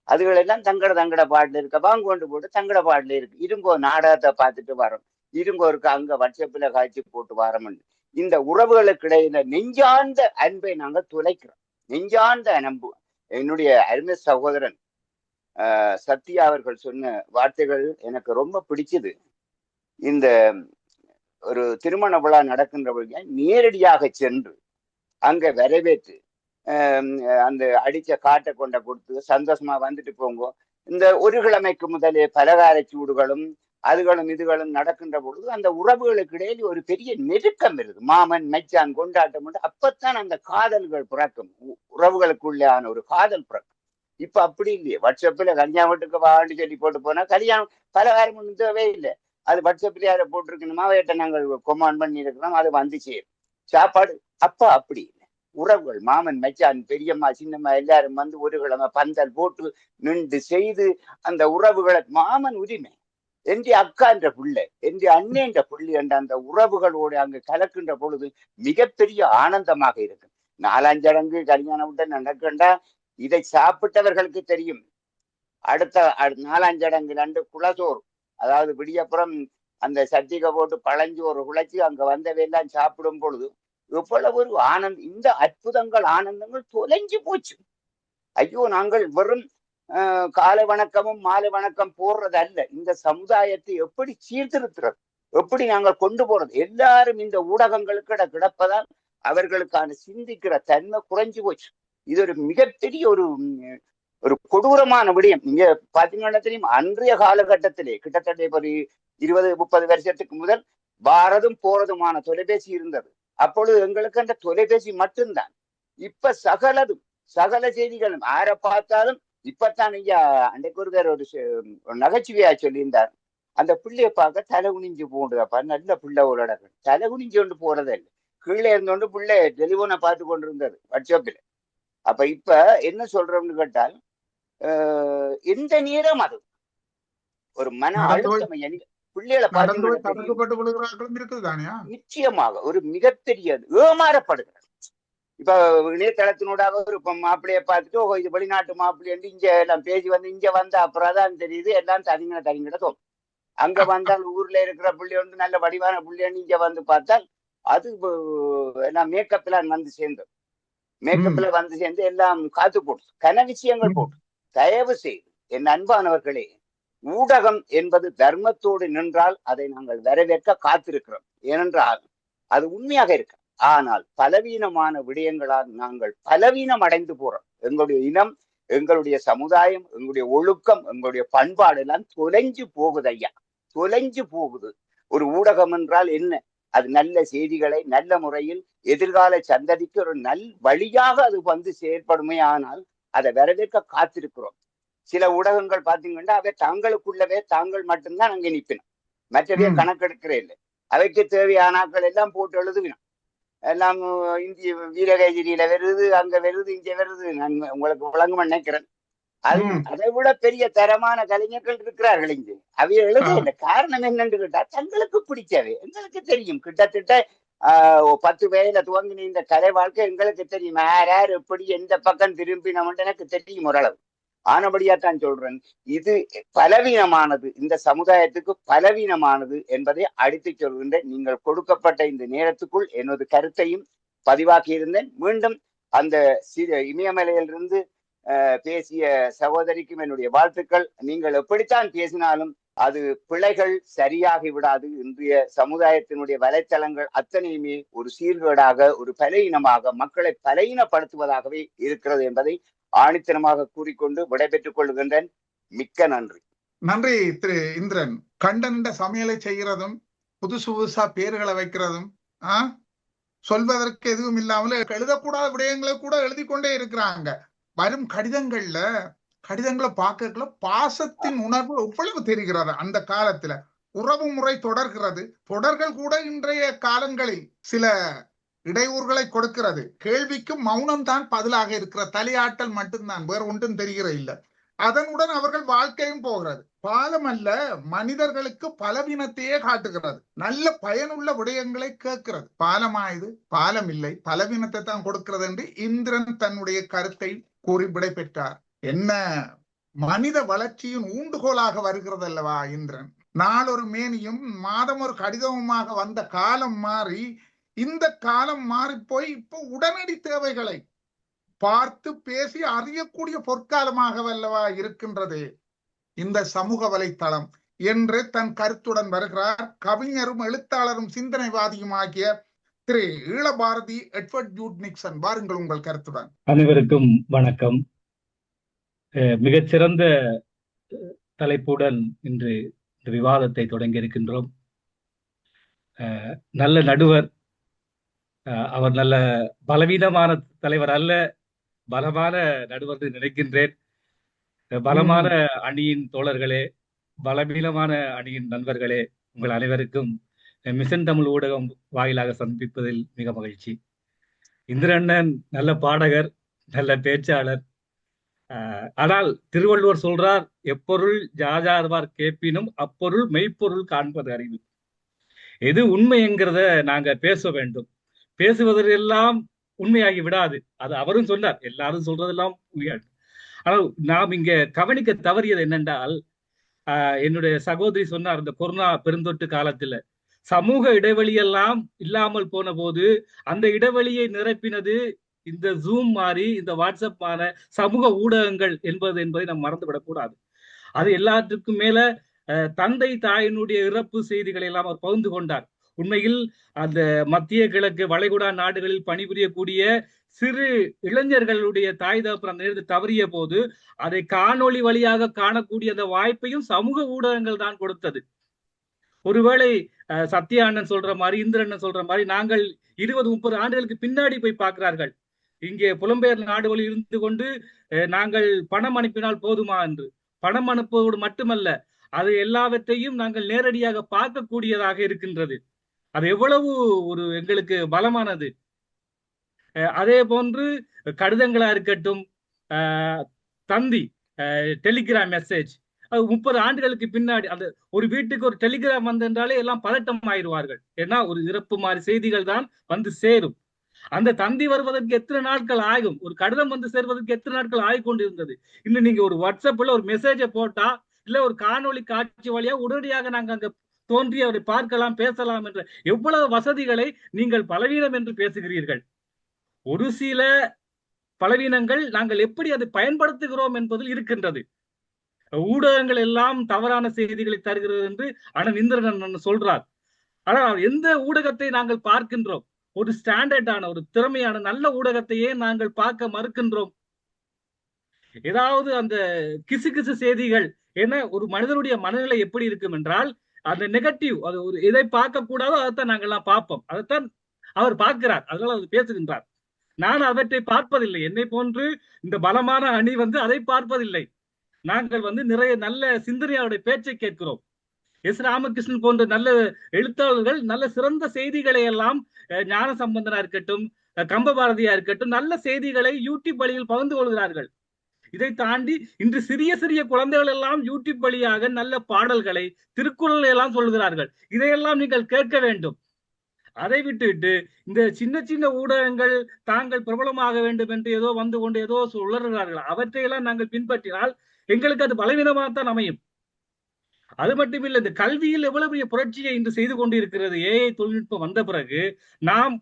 அதுகளெல்லாம் தங்கட பாட்டுல இருக்க, வாங்க கொண்டு போட்டு தங்கட பாட்டுல இருக்கு, இருங்கோ நாடகத்தை பார்த்துட்டு வரோம், இருங்கோ இருக்கு அங்க வாட்ஸ்அப்ல காய்ச்சி போட்டு வரோம். இந்த உறவுகளுக்கு இடையில நெஞ்சார்ந்த அன்பை நாங்கள் துளைக்கிறோம். நெஞ்சார்ந்த அன்பு. என்னுடைய அருமை சகோதரன் சத்யா அவர்கள் சொன்ன வார்த்தைகள் எனக்கு ரொம்ப பிடிச்சது. இந்த ஒரு திருமண விழா நடக்கின்றவங்க நேரடியாக சென்று அங்க வரவேற்று அந்த அடிச்ச காட்டை கொண்ட கொடுத்து சந்தோஷமா வந்துட்டு போங்க. இந்த ஒரு கிழமைக்கு முதலே பலகார சூடுகளும் அதுகளும் இதுகளும் நடக்கின்ற பொழுது அந்த உறவுகளுக்கு இடையில் ஒரு பெரிய நெருக்கம் இருக்குது. மாமன் மச்சான் கொண்டாட்டம், அப்பத்தான் அந்த காதல்கள் பிறக்கும், உறவுகளுக்குள்ளான ஒரு காதல் பிறக்கும். இப்ப அப்படி இல்லையே. வாட்ஸ்அப்ல கல்யாணம் வீட்டுக்கு வாண்டு சொல்லி போட்டு போனா கல்யாணம் பலகாரம் ஒன்றும் தேவை இல்லை. அது வாட்ஸ்அப்ல யாரை போட்டிருக்கணுமா வேட்ட நாங்கள் கொமாண்ட் பண்ணி இருக்கிறோம், அது வந்து சேரும் சாப்பாடு. அப்ப அப்படி இல்லை. உறவுகள் மாமன் மச்சான் பெரியம்மா சின்னம்மா எல்லாரும் வந்து ஒரு கிழமை பந்தல் போட்டு நின்று செய்து அந்த உறவுகளை மாமன் உரிமை என்ற அக்கா என்ற பிள்ளை என்ற அண்ணே என்ற பிள்ளை என்ற அந்த உறவுகளோடு அங்கு கலக்கின்ற பொழுது மிகப்பெரிய ஆனந்தமாக இருக்கு. 4-5 அடங்கு கல்யாணம் விட்டு நடக்கண்டா இதை சாப்பிட்டவர்களுக்கு தெரியும். அடுத்த 4-5 அடங்கு 2 குலசோறு, அதாவது விடியப்புறம் அந்த சட்டிகை போட்டு பழஞ்சோறு குழைச்சி அங்க வந்தவையெல்லாம் சாப்பிடும் பொழுது எவ்வளவு ஒரு ஆனந்தம். இந்த அற்புதங்கள் ஆனந்தங்கள் தொலைஞ்சு போச்சு. ஐயோ, நாங்கள் வெறும் காலை வணக்கமும் மாலை வணக்கம் போடுறது அல்ல, இந்த சமுதாயத்தை எப்படி சீர்திருத்துறது, எப்படி நாங்கள் கொண்டு போறது. எல்லாரும் இந்த ஊடகங்களுக்கு கிடப்பதால் அவர்களுக்கான சிந்திக்கிற தன்மை குறைஞ்சு போச்சு. இது ஒரு மிகப்பெரிய ஒரு கொடூரமான விடயம். நீங்க பாத்தீங்கன்னா தெரியும், அன்றைய காலகட்டத்திலே கிட்டத்தட்ட ஒரு 20-30 வருஷத்துக்கு முதல் வாரதும் போறதுமான தொலைபேசி இருந்தது. அப்பொழுது எங்களுக்கு அந்த தொலைபேசி மட்டும்தான். இப்ப சகல செய்திகளும் யாரை பார்த்தாலும் இப்பத்தான் ஐயா அன்றைக்கு ஒரு நகைச்சுவையா சொல்லியிருந்தார். அந்த பிள்ளைய பார்க்க தலை குனிஞ்சு போண்டுதாப்பா, நல்ல பிள்ளை ஒரு இடங்கள் தலை குனிஞ்சு கொண்டு போறதே இல்லை. கீழே இருந்தோண்டு பிள்ளை டெலிபோனை பார்த்து கொண்டு இருந்தது வாட்ஸ்அப்பில். அப்ப இப்ப என்ன சொல்றோம்னு கேட்டால் எந்த நேரம் அது ஒரு மன அழுத்தம் பிள்ளைகளை நிச்சயமாக ஒரு மிகப்பெரிய ஏமாறப்படுகிறது. இப்ப இணையதளத்தினூடாக ஒரு மாப்பிள்ளைய பார்த்துட்டு ஓ இது வெளிநாட்டு மாப்பிள்ளை என்று இங்க எல்லாம் பேசி வந்து இங்க வந்த அப்புறம் தான் தெரியுது எல்லாம் தனிங்கிட தோணும். அங்க வந்தால் ஊர்ல இருக்கிற புள்ளி வந்து நல்ல வடிவான புள்ளின்னு இங்க வந்து பார்த்தால் அது எல்லாம் மேக்கப்ல வந்து சேர்ந்து எல்லாம் காத்து போட்டு கன விஷயங்கள் போட்டு. தயவு செய்து என் அன்பானவர்களே, ஊடகம் என்பது தர்மத்தோடு நின்றால் அதை நாங்கள் வரவேற்க காத்திருக்கிறோம். ஏனென்றால் அது உண்மையாக இருக்கு. ஆனால் பலவீனமான விடயங்களால் நாங்கள் பலவீனம் அடைந்து போறோம். எங்களுடைய இனம், எங்களுடைய சமுதாயம், எங்களுடைய ஒழுக்கம், எங்களுடைய பண்பாடு எல்லாம் தொலைஞ்சு போகுது ஐயா, தொலைஞ்சு போகுது. ஒரு ஊடகம் என்றால் என்ன? அது நல்ல செய்திகளை நல்ல முறையில் எதிர்கால சந்ததிக்கு ஒரு வழியாக அது வந்து செயற்படுமே. ஆனால் அதை வரவேற்க காத்திருக்கிறோம். சில ஊடகங்கள் பார்த்தீங்கன்னா அவை தங்களுக்குள்ளவே தாங்கள் மட்டும்தான் அங்கே நிற்பினோம், மற்றவே கணக்கெடுக்கிறே இல்லை. அவைக்கு தேவையானாக்கள் எல்லாம் போட்டு எழுதுவினோம். எல்லாம் இந்திய வீரகைஜிரியில வருது, அங்க வருது, இங்க வருது. நான் உங்களுக்கு வழங்கும் நினைக்கிறேன். அதை விட பெரிய தரமான கலைஞர்கள் இருக்கிறார்கள் இங்கு. அவைய எழுத இல்லை. காரணம் என்னன்னு கேட்டா தங்களுக்கு பிடிச்சவை. எங்களுக்கு தெரியும், கிட்டத்தட்ட 10 வயதுல துவங்கின இந்த கலை வாழ்க்கை எங்களுக்கு தெரியும். யார் எப்படி எந்த பக்கம் திரும்பினோம்னு எனக்கு தெரியும் ஓரளவு. ஆனபடியாத்தான் சொல்றேன், இது பலவீனமானது, இந்த சமுதாயத்துக்கு பலவீனமானது என்பதை அடித்து சொல்கின்றேன். நீங்கள் கொடுக்கப்பட்ட இந்த நேரத்துக்குள் எனது கருத்தையும் பதிவாக்கி இருந்தேன். மீண்டும் அந்த இமயமலையிலிருந்து பேசிய சகோதரிக்கும் என்னுடைய வாழ்த்துக்கள். நீங்கள் எப்படித்தான் பேசினாலும் அது பிழைகள் சரியாகி விடாது. இன்றைய சமுதாயத்தினுடைய வலைத்தளங்கள் அத்தனையுமே ஒரு சீர்கேடாக, ஒரு பலவீனமாக, மக்களை பலவீனப்படுத்துவதாகவே இருக்கிறது என்பதை ஆணித்தனமாக கூறிக்கொண்டு விடைபெற்றுக் கொள்கின்றேன். மிக்க நன்றி. நன்றி திரு இந்திரன். கண்ட சமையலை செய்கிறதும் புதுசா பேர்களை வைக்கிறதும் சொல்வதற்கு எதுவும் இல்லாமல் எழுதக்கூடாத விடயங்களை கூட எழுதி கொண்டே இருக்கிறாங்க. வரும் கடிதங்களை பார்க்கல பாசத்தின் உணர்வு எவ்வளவு தெரிகிறது. அந்த காலத்துல உறவு முறை தொடர்கிறது. தொடர்கள் கூட இன்றைய காலங்களில் சில இடையூறுகளை கொடுக்கிறது. கேள்விக்கும் மௌனம் தான் பதிலாக இருக்கிற, தலையாட்டல் மட்டும்தான், வேற ஒன்றும் தெரிகிற இல்லை. அதனுடன் அவர்கள் வாழ்க்கையும் போகிறது. பாலம் அல்ல, மனிதர்களுக்கு பலவீனத்தையே காட்டுகிறது. நல்ல பயனுள்ள விடயங்களை கேட்கிறது. பாலமாயுது பாலம் இல்லை, பலவீனத்தை தான் கொடுக்கிறது என்று இந்திரன் தன்னுடைய கருத்தை கூறி விடை பெற்றார். என்ன மனித வளர்ச்சியின் ஊண்டுகோலாக வருகிறது அல்லவா இந்திரன். நாளொரு மேனியும் மாதம் ஒரு கடிதமுமாக வந்த காலம் மாறி இந்த காலம் மாறி போய் இப்போ உடனடி தேவைகளை பார்த்து பேசி அறியக்கூடிய பொற்காலமாக வல்லவா இருக்கின்றது இந்த சமூக வலைத்தளம் என்று தன் கருத்துடன் வருகிறார் கவிஞரும் எழுத்தாளரும் சிந்தனைவாதியும் ஆகிய திரு ஈழபாரதி எட்வர்ட் ஜூட் நிக்சன். வாருங்கள் உங்கள் கருத்துடன். அனைவருக்கும் வணக்கம். மிகச்சிறந்த தலைப்புடன் இன்று இந்த விவாதத்தை தொடங்கி இருக்கின்றோம். நல்ல நடுவர், அவர் நல்ல பலவீனமான தலைவர் அல்ல, பலமான நடுவர் நினைக்கின்றேன். பலமான அணியின் தோழர்களே, பலவீனமான அணியின் நண்பர்களே, உங்கள் அனைவருக்கும் மிஷன் தமிழ் ஊடகம் வாயிலாக சந்திப்பதில் மிக மகிழ்ச்சி. இந்திரண்ணன் நல்ல பாடகர், நல்ல பேச்சாளர். ஆனால் திருவள்ளுவர் சொல்றார், எப்பொருள் யாஜார்வார் கேட்பினும் அப்பொருள் மெய்ப்பொருள் காண்பது அறிவு. எது உண்மை என்கிறத நாங்க பேச வேண்டும். பேசுவதெல்லாம் உண்மையாகி விடாது. அது அவரும் சொன்னார், எல்லாரும் சொல்றதெல்லாம் உண்மையாது. ஆனால் நாம் இங்க கவனிக்க தவறியது என்னென்றால், என்னுடைய சகோதரி சொன்னார், இந்த கொரோனா பெருந்தொற்று காலத்துல சமூக இடைவெளி எல்லாம் இல்லாமல் போன போது அந்த இடைவெளியை நிரப்பினது இந்த ஜூம் மாறி இந்த வாட்ஸ்அப் மான சமூக ஊடகங்கள் என்பதை நாம் மறந்துவிடக்கூடாது. அது எல்லாத்துக்கும் மேல தந்தை தாயினுடைய இறப்பு செய்திகளை எல்லாம் அவர் பகிர்ந்து கொண்டார். உண்மையில் அந்த மத்திய கிழக்கு வளைகுடா நாடுகளில் பணிபுரியக்கூடிய சிறு இளைஞர்களுடைய தாய் தகப்பன் அந்த நேரத்தில் தவறிய போது அதை காணொளி வழியாக காணக்கூடிய அந்த வாய்ப்பையும் சமூக ஊடகங்கள் தான் கொடுத்தது. ஒருவேளை சத்யா அண்ணன் சொல்ற மாதிரி, இந்திரண்ணன் சொல்ற மாதிரி, நாங்கள் 20-30 ஆண்டுகளுக்கு பின்னாடி போய் பார்க்கிறார்கள். இங்கே புலம்பெயர் நாடுகளில் இருந்து கொண்டு நாங்கள் பணம் அனுப்பினால் போதுமா என்று. பணம் அனுப்புவதோடு மட்டுமல்ல, அது எல்லாவற்றையும் நாங்கள் நேரடியாக பார்க்கக்கூடியதாக இருக்கின்றது. அது எவ்வளவு ஒரு எங்களுக்கு பலமானது. அதே போன்று கடிதங்களா இருக்கட்டும், தந்தி டெலிகிராம் மெசேஜ், 30 ஆண்டுகளுக்கு பின்னாடி அந்த ஒரு வீட்டுக்கு ஒரு டெலிகிராம் வந்தென்றாலே எல்லாம் பதட்டம் ஆயிடுவார்கள். ஏன்னா ஒரு இறப்பு மாதிரி செய்திகள் தான் வந்து சேரும். அந்த தந்தி வருவதற்கு எத்தனை நாட்கள் ஆகும், ஒரு கடிதம் வந்து சேர்வதற்கு எத்தனை நாட்கள் ஆகி கொண்டிருந்தது. இன்னும் நீங்க ஒரு வாட்ஸ்அப்ல ஒரு மெசேஜை போட்டா, இல்ல ஒரு காணொளி காட்சி வழியா உடனடியாக நாங்க அங்க தோன்றி அவரை பார்க்கலாம், பேசலாம் என்ற எவ்வளவு வசதிகளை நீங்கள் பலவீனம் என்று பேசுகிறீர்கள். ஒரு சில பலவீனங்கள் நாங்கள் எப்படி அதை பயன்படுத்துகிறோம் என்பதில் இருக்கின்றது. ஊடகங்கள் எல்லாம் தவறான செய்திகளை தருகிறது என்று அண்ணன் இந்திரன் சொல்றார். ஆனால் எந்த ஊடகத்தை நாங்கள் பார்க்கின்றோம்? ஒரு ஸ்டாண்டர்டான, ஒரு திறமையான நல்ல ஊடகத்தையே நாங்கள் பார்க்க மறுக்கின்றோம். ஏதாவது அந்த கிசு கிசு செய்திகள், ஏன்னா ஒரு மனிதனுடைய மனநிலை எப்படி இருக்கும் என்றால், அந்த நெகட்டிவ், அது ஒரு எதை பார்க்க கூடாதோ அதைத்தான் நாங்கள்லாம் பார்ப்போம். அதைத்தான் அவர் பார்க்கிறார், அதனால அவர் பேசுகின்றார். நான் அவற்றை பார்ப்பதில்லை. என்னை போன்று இந்த பலமான அணி வந்து அதை பார்ப்பதில்லை. நாங்கள் வந்து நிறைய நல்ல சிந்தனையாளருடைய பேச்சை கேட்கிறோம். எஸ் ராமகிருஷ்ணன் போன்ற நல்ல எழுத்தாளர்கள் நல்ல சிறந்த செய்திகளை எல்லாம், ஞான சம்பந்தனா இருக்கட்டும், கம்ப பாரதியா இருக்கட்டும், நல்ல செய்திகளை யூடியூப் வழியில் பகிர்ந்து கொள்கிறார்கள். இதை தாண்டி இன்று சிறிய சிறிய குழந்தைகள் எல்லாம் யூடியூப் வழியாக நல்ல பாடல்களை, திருக்குறள் எல்லாம் சொல்கிறார்கள். இதையெல்லாம் நீங்கள் கேட்க வேண்டும். அதை விட்டுவிட்டு இந்த சின்ன சின்ன ஊடகங்கள் தாங்கள் பிரபலமாக வேண்டும் என்று ஏதோ வந்து கொண்டு ஏதோ உளறுகிறார்கள். அவற்றையெல்லாம் நாங்கள் பின்பற்றினால் எங்களுக்கு அது பலவீனமாகத்தான் அமையும். அது மட்டுமில்லை, இந்த கல்வியில் எவ்வளவு பெரிய புரட்சியை இன்று செய்து கொண்டிருக்கிறது. ஏஐ தொழில்நுட்பம் வந்த பிறகு நாம்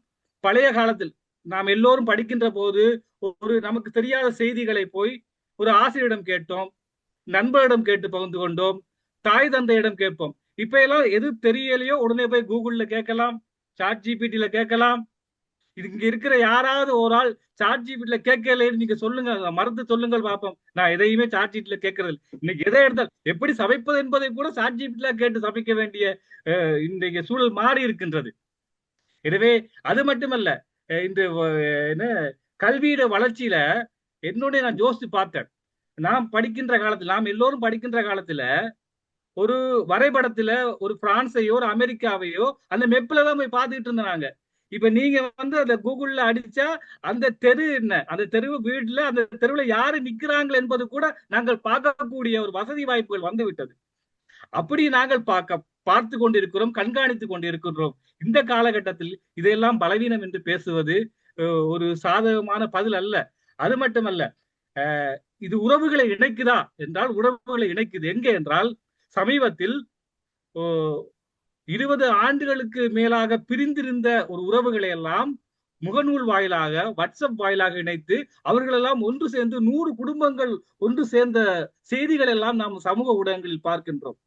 பழைய காலத்தில் நாம் எல்லோரும் படிக்கின்ற போது ஒரு நமக்கு தெரியாத செய்திகளை போய் ஒரு ஆசிரியரிடம் கேட்டோம், நண்பரிடம் கேட்டு பகிர்ந்து கொண்டோம், தாய் தந்தையிடம் கேட்போம். இப்ப எல்லாம் எது தெரியலையோ உடனே போய் கூகுள்ல கேட்கலாம், சாட் ஜிபிடில கேட்கலாம். இங்க இருக்கிற யாராவது ஒரு ஆள் சாட் ஜிபிடில கேட்கலன்னு நீங்க சொல்லுங்க, மறந்து சொல்லுங்கள் பார்ப்போம். நான் எதையுமே சாட் ஜிபிடில கேட்கறது. இன்னைக்கு எதை எடுத்தால் எப்படி சமைப்பது என்பதை கூட சாட் ஜிபிடில கேட்டு சமைக்க வேண்டிய இன்றைய சூழல் மாறி இருக்கின்றது. எனவே அது மட்டுமல்ல, இந்த என்ன கல்வியோட வளர்ச்சியில என்னுடைய நான் யோசித்து பார்த்தேன். நாம் படிக்கின்ற காலத்துல, நாம் எல்லோரும் படிக்கின்ற காலத்துல ஒரு வரைபடத்துல ஒரு பிரான்ஸையோ ஒரு அமெரிக்காவையோ அந்த மெப்ல தான் போய் பார்த்துக்கிட்டு இருந்தாங்க. இப்ப நீங்க வந்து அந்த கூகுள்ல அடிச்சா அந்த தெரு என்ன, அந்த தெருவு வீடுல அந்த தெருவுல யாரு நிக்கிறாங்க என்பது கூட நாங்கள் பார்க்கக்கூடிய ஒரு வசதி வாய்ப்புகள் வந்து விட்டது. அப்படி நாங்கள் பார்த்து கொண்டிருக்கிறோம், கண்காணித்துக் கொண்டிருக்கிறோம். இந்த காலகட்டத்தில் இதையெல்லாம் பலவீனம் என்று பேசுவது ஒரு சாதகமான பதில் அல்ல. அது மட்டுமல்ல, இது உறவுகளை இணைக்குதா என்றால் உறவுகளை இணைக்குது. எங்கே என்றால், சமீபத்தில் 20 ஆண்டுகளுக்கு மேலாக பிரிந்திருந்த ஒரு உறவுகளை எல்லாம் முகநூல் வாயிலாக, வாட்ஸ்அப் வாயிலாக இணைத்து அவர்களெல்லாம் ஒன்று சேர்ந்து 100 குடும்பங்கள் ஒன்று சேர்ந்த செய்திகள் எல்லாம் நாம் சமூக ஊடகங்களில் பார்க்கின்றோம்.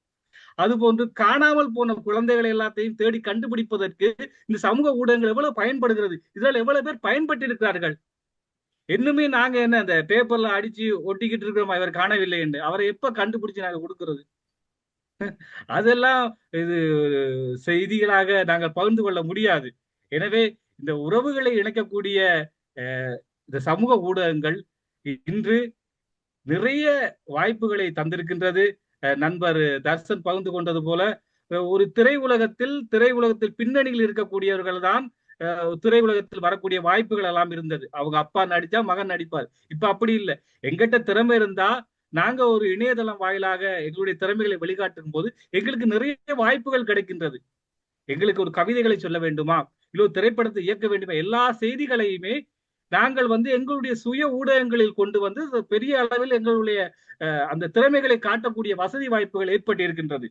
அதுபோன்று காணாமல் போன குழந்தைகளை எல்லாத்தையும் தேடி கண்டுபிடிப்பதற்கு இந்த சமூக ஊடகங்கள் எவ்வளவு பயன்படுகிறது, இதனால் எவ்வளவு பேர் பயன்பட்டு இருக்கிறார்கள். இன்னுமே நாங்க என்ன அந்த பேப்பர்ல அடிச்சு ஒட்டிக்கிட்டு இருக்கிறோம், இவர் காணவில்லை என்று. அவரை எப்ப கண்டுபிடிச்சு நாங்க கொடுக்கிறது? அதெல்லாம் இது செய்திகளாக நாங்கள் பகிர்ந்து கொள்ள முடியாது. எனவே இந்த உறவுகளை இணைக்கக்கூடிய இந்த சமூக ஊடகங்கள் இன்று நிறைய வாய்ப்புகளை தந்திருக்கின்றது. நண்பர் தர்சன் பகிர்ந்து கொண்டது போல, ஒரு திரையுலகத்தில் பின்னணியில் இருக்கக்கூடியவர்கள் தான் திரையுலகத்தில் வரக்கூடிய வாய்ப்புகள் எல்லாம் இருந்தது. அவங்க அப்பா நடிச்சா மகன் நடிப்பார். இப்ப அப்படி இல்லை. எங்கிட்ட திறமை இருந்தா நாங்க ஒரு இணையதளம் வாயிலாக எங்களுடைய திறமைகளை வெளிக்காட்டும் போது எங்களுக்கு நிறைய வாய்ப்புகள் கிடைக்கின்றது. எங்களுக்கு ஒரு கவிதைகளை சொல்ல வேண்டுமா, இல்லை ஒரு திரைப்படத்தை இயக்க வேண்டுமா, எல்லா செய்திகளையுமே நாங்கள் வந்து எங்களுடைய சுய ஊடகங்களில் கொண்டு வந்து பெரிய அளவில் எங்களுடைய அந்த திறமைகளை காட்டக்கூடிய வசதி வாய்ப்புகள் ஏற்பட்டு இருக்கின்றது.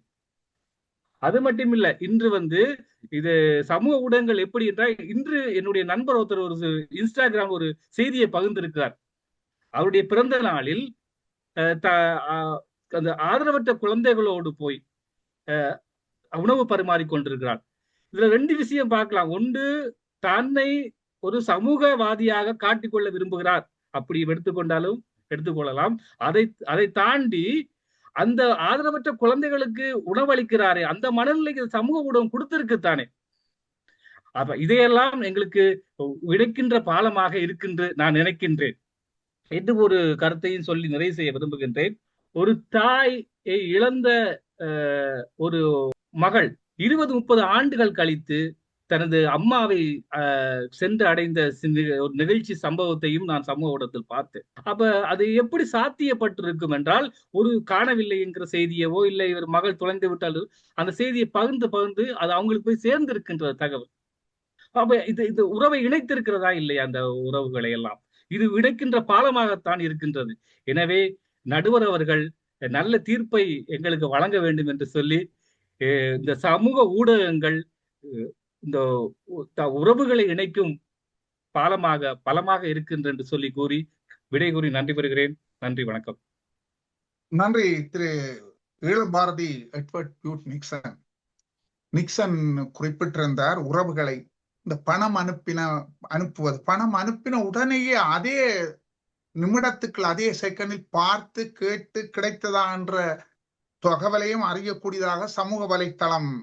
அது மட்டும் இல்ல, இன்று வந்து இது சமூக ஊடகங்கள் எப்படி என்றால், இன்று என்னுடைய நண்பர் ஒருத்தர் ஒரு இன்ஸ்டாகிராம் ஒரு செய்தியை பகிர்ந்திருக்கிறார். அவருடைய பிறந்த நாளில் அந்த ஆதரவற்ற குழந்தைகளோடு போய் உணவு பரிமாறிக்கொண்டிருக்கிறார். இதுல 2 விஷயம் பார்க்கலாம். ஒன்று, தன்னை ஒரு சமூகவாதியாக காட்டிக்கொள்ள விரும்புகிறார், அப்படி எடுத்துக்கொண்டாலும் எடுத்துக்கொள்ளலாம். அதை தாண்டி அந்த ஆதரவற்ற குழந்தைகளுக்கு உணவளிக்கிறாரே, அந்த மனநிலைக்கு சமூக ஊடகம் கொடுத்திருக்குத்தானே. அப்ப இதையெல்லாம் எங்களுக்கு இணைக்கின்ற பாலமாக இருக்கின்ற நான் நினைக்கின்றேன் என்று ஒரு கருத்தையும் சொல்லி நிறைவு செய்ய விரும்புகின்றேன். ஒரு தாயை இழந்த ஒரு மகள் 20-30 ஆண்டுகள் கழித்து தனது அம்மாவை சென்று அடைந்த ஒரு நிகழ்ச்சி சம்பவத்தையும் நான் சமூக ஊடகத்தில் பார்த்தேன். அப்ப அது எப்படி சாத்தியப்பட்டிருக்கும் என்றால், ஒரு காணவில்லை என்கிற செய்தியவோ இல்லை இவர் மகள் தொலைந்து விட்டாலும் அந்த செய்தியை பகிர்ந்து அது அவங்களுக்கு போய் சேர்ந்து இருக்கின்ற தகவல். அப்ப இது உறவை இணைத்திருக்கிறதா இல்லையா? அந்த உறவுகளை எல்லாம் இது இணைக்கின்ற பாலமாகத்தான் இருக்கின்றது. எனவே நடுவர் அவர்கள் நல்ல தீர்ப்பை எங்களுக்கு வழங்க வேண்டும் என்று சொல்லி, இந்த சமூக ஊடகங்கள் இந்த உறவுகளை இணைக்கும் பலமாக இருக்கின்ற என்று சொல்லி கூறி விடை கூறி நன்றி பெறுகிறேன். நன்றி, வணக்கம். நன்றி திரு ஈழபாரதி எட்வர்ட் பியூட் நிக்சன். நிக்சன் குறிப்பிட்டிருந்தார் உறவுகளை இந்த பணம் அனுப்புவது, பணம் அனுப்பின உடனேயே அதே நிமிடத்துக்கு அதே செகண்டில் பார்த்து கேட்டு கிடைத்ததா என்ற தகவலையும் அறியக்கூடியதாக சமூக வலைத்தளம்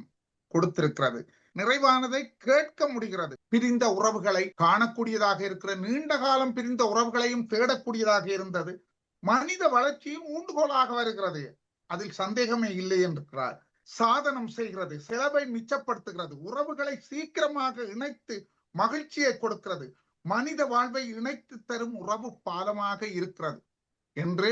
கொடுத்திருக்கிறது. நிறைவானதை கேட்க முடிகிறது. பிரிந்த உறவுகளை காணக்கூடியதாக இருக்கிற, நீண்ட காலம் பிரிந்த உறவுகளையும் தேடக்கூடியதாக இருந்தது. மனித வளர்ச்சியும் ஊண்டுகோலாக வருகிறது, அதில் சந்தேகமே இல்லை என்றிருக்கிறார். சாதனம் செய்கிறது, செலவை மிச்சப்படுத்துகிறது, உறவுகளை சீக்கிரமாக இணைத்து மகிழ்ச்சியை கொடுக்கிறது, மனித வாழ்வை இணைத்து தரும் உறவு பாலமாக இருக்கிறது என்று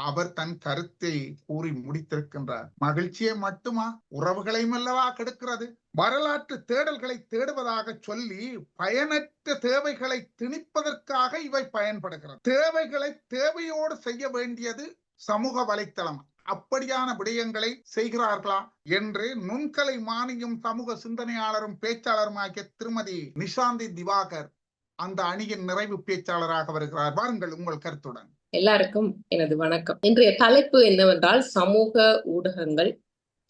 அவர் தன் கருத்தை கூறி முடித்திருக்கின்றார். மகிழ்ச்சியை மட்டுமா, உறவுகளையும் அல்லவா கெடுக்கிறது? வரலாற்று தேடல்களை தேடுவதாக சொல்லி பயனற்ற தேவைகளை திணிப்பதற்காக இவை பயன்படுகிறது. தேவைகளை தேவையோடு செய்ய வேண்டியது சமூக வலைத்தளம். அப்படியான விடயங்களை செய்கிறார்களா என்று நுண்கலை மானியும் சமூக சிந்தனையாளரும் பேச்சாளருமாகிய திருமதி நிஷாந்தி திவாகர் அந்த அணியின் நிறைவு பேச்சாளராக வருகிறார். வாருங்கள் உங்கள் கருத்துடன். எல்லாருக்கும் எனது வணக்கம். இன்றைய தலைப்பு என்னவென்றால், சமூக ஊடகங்கள்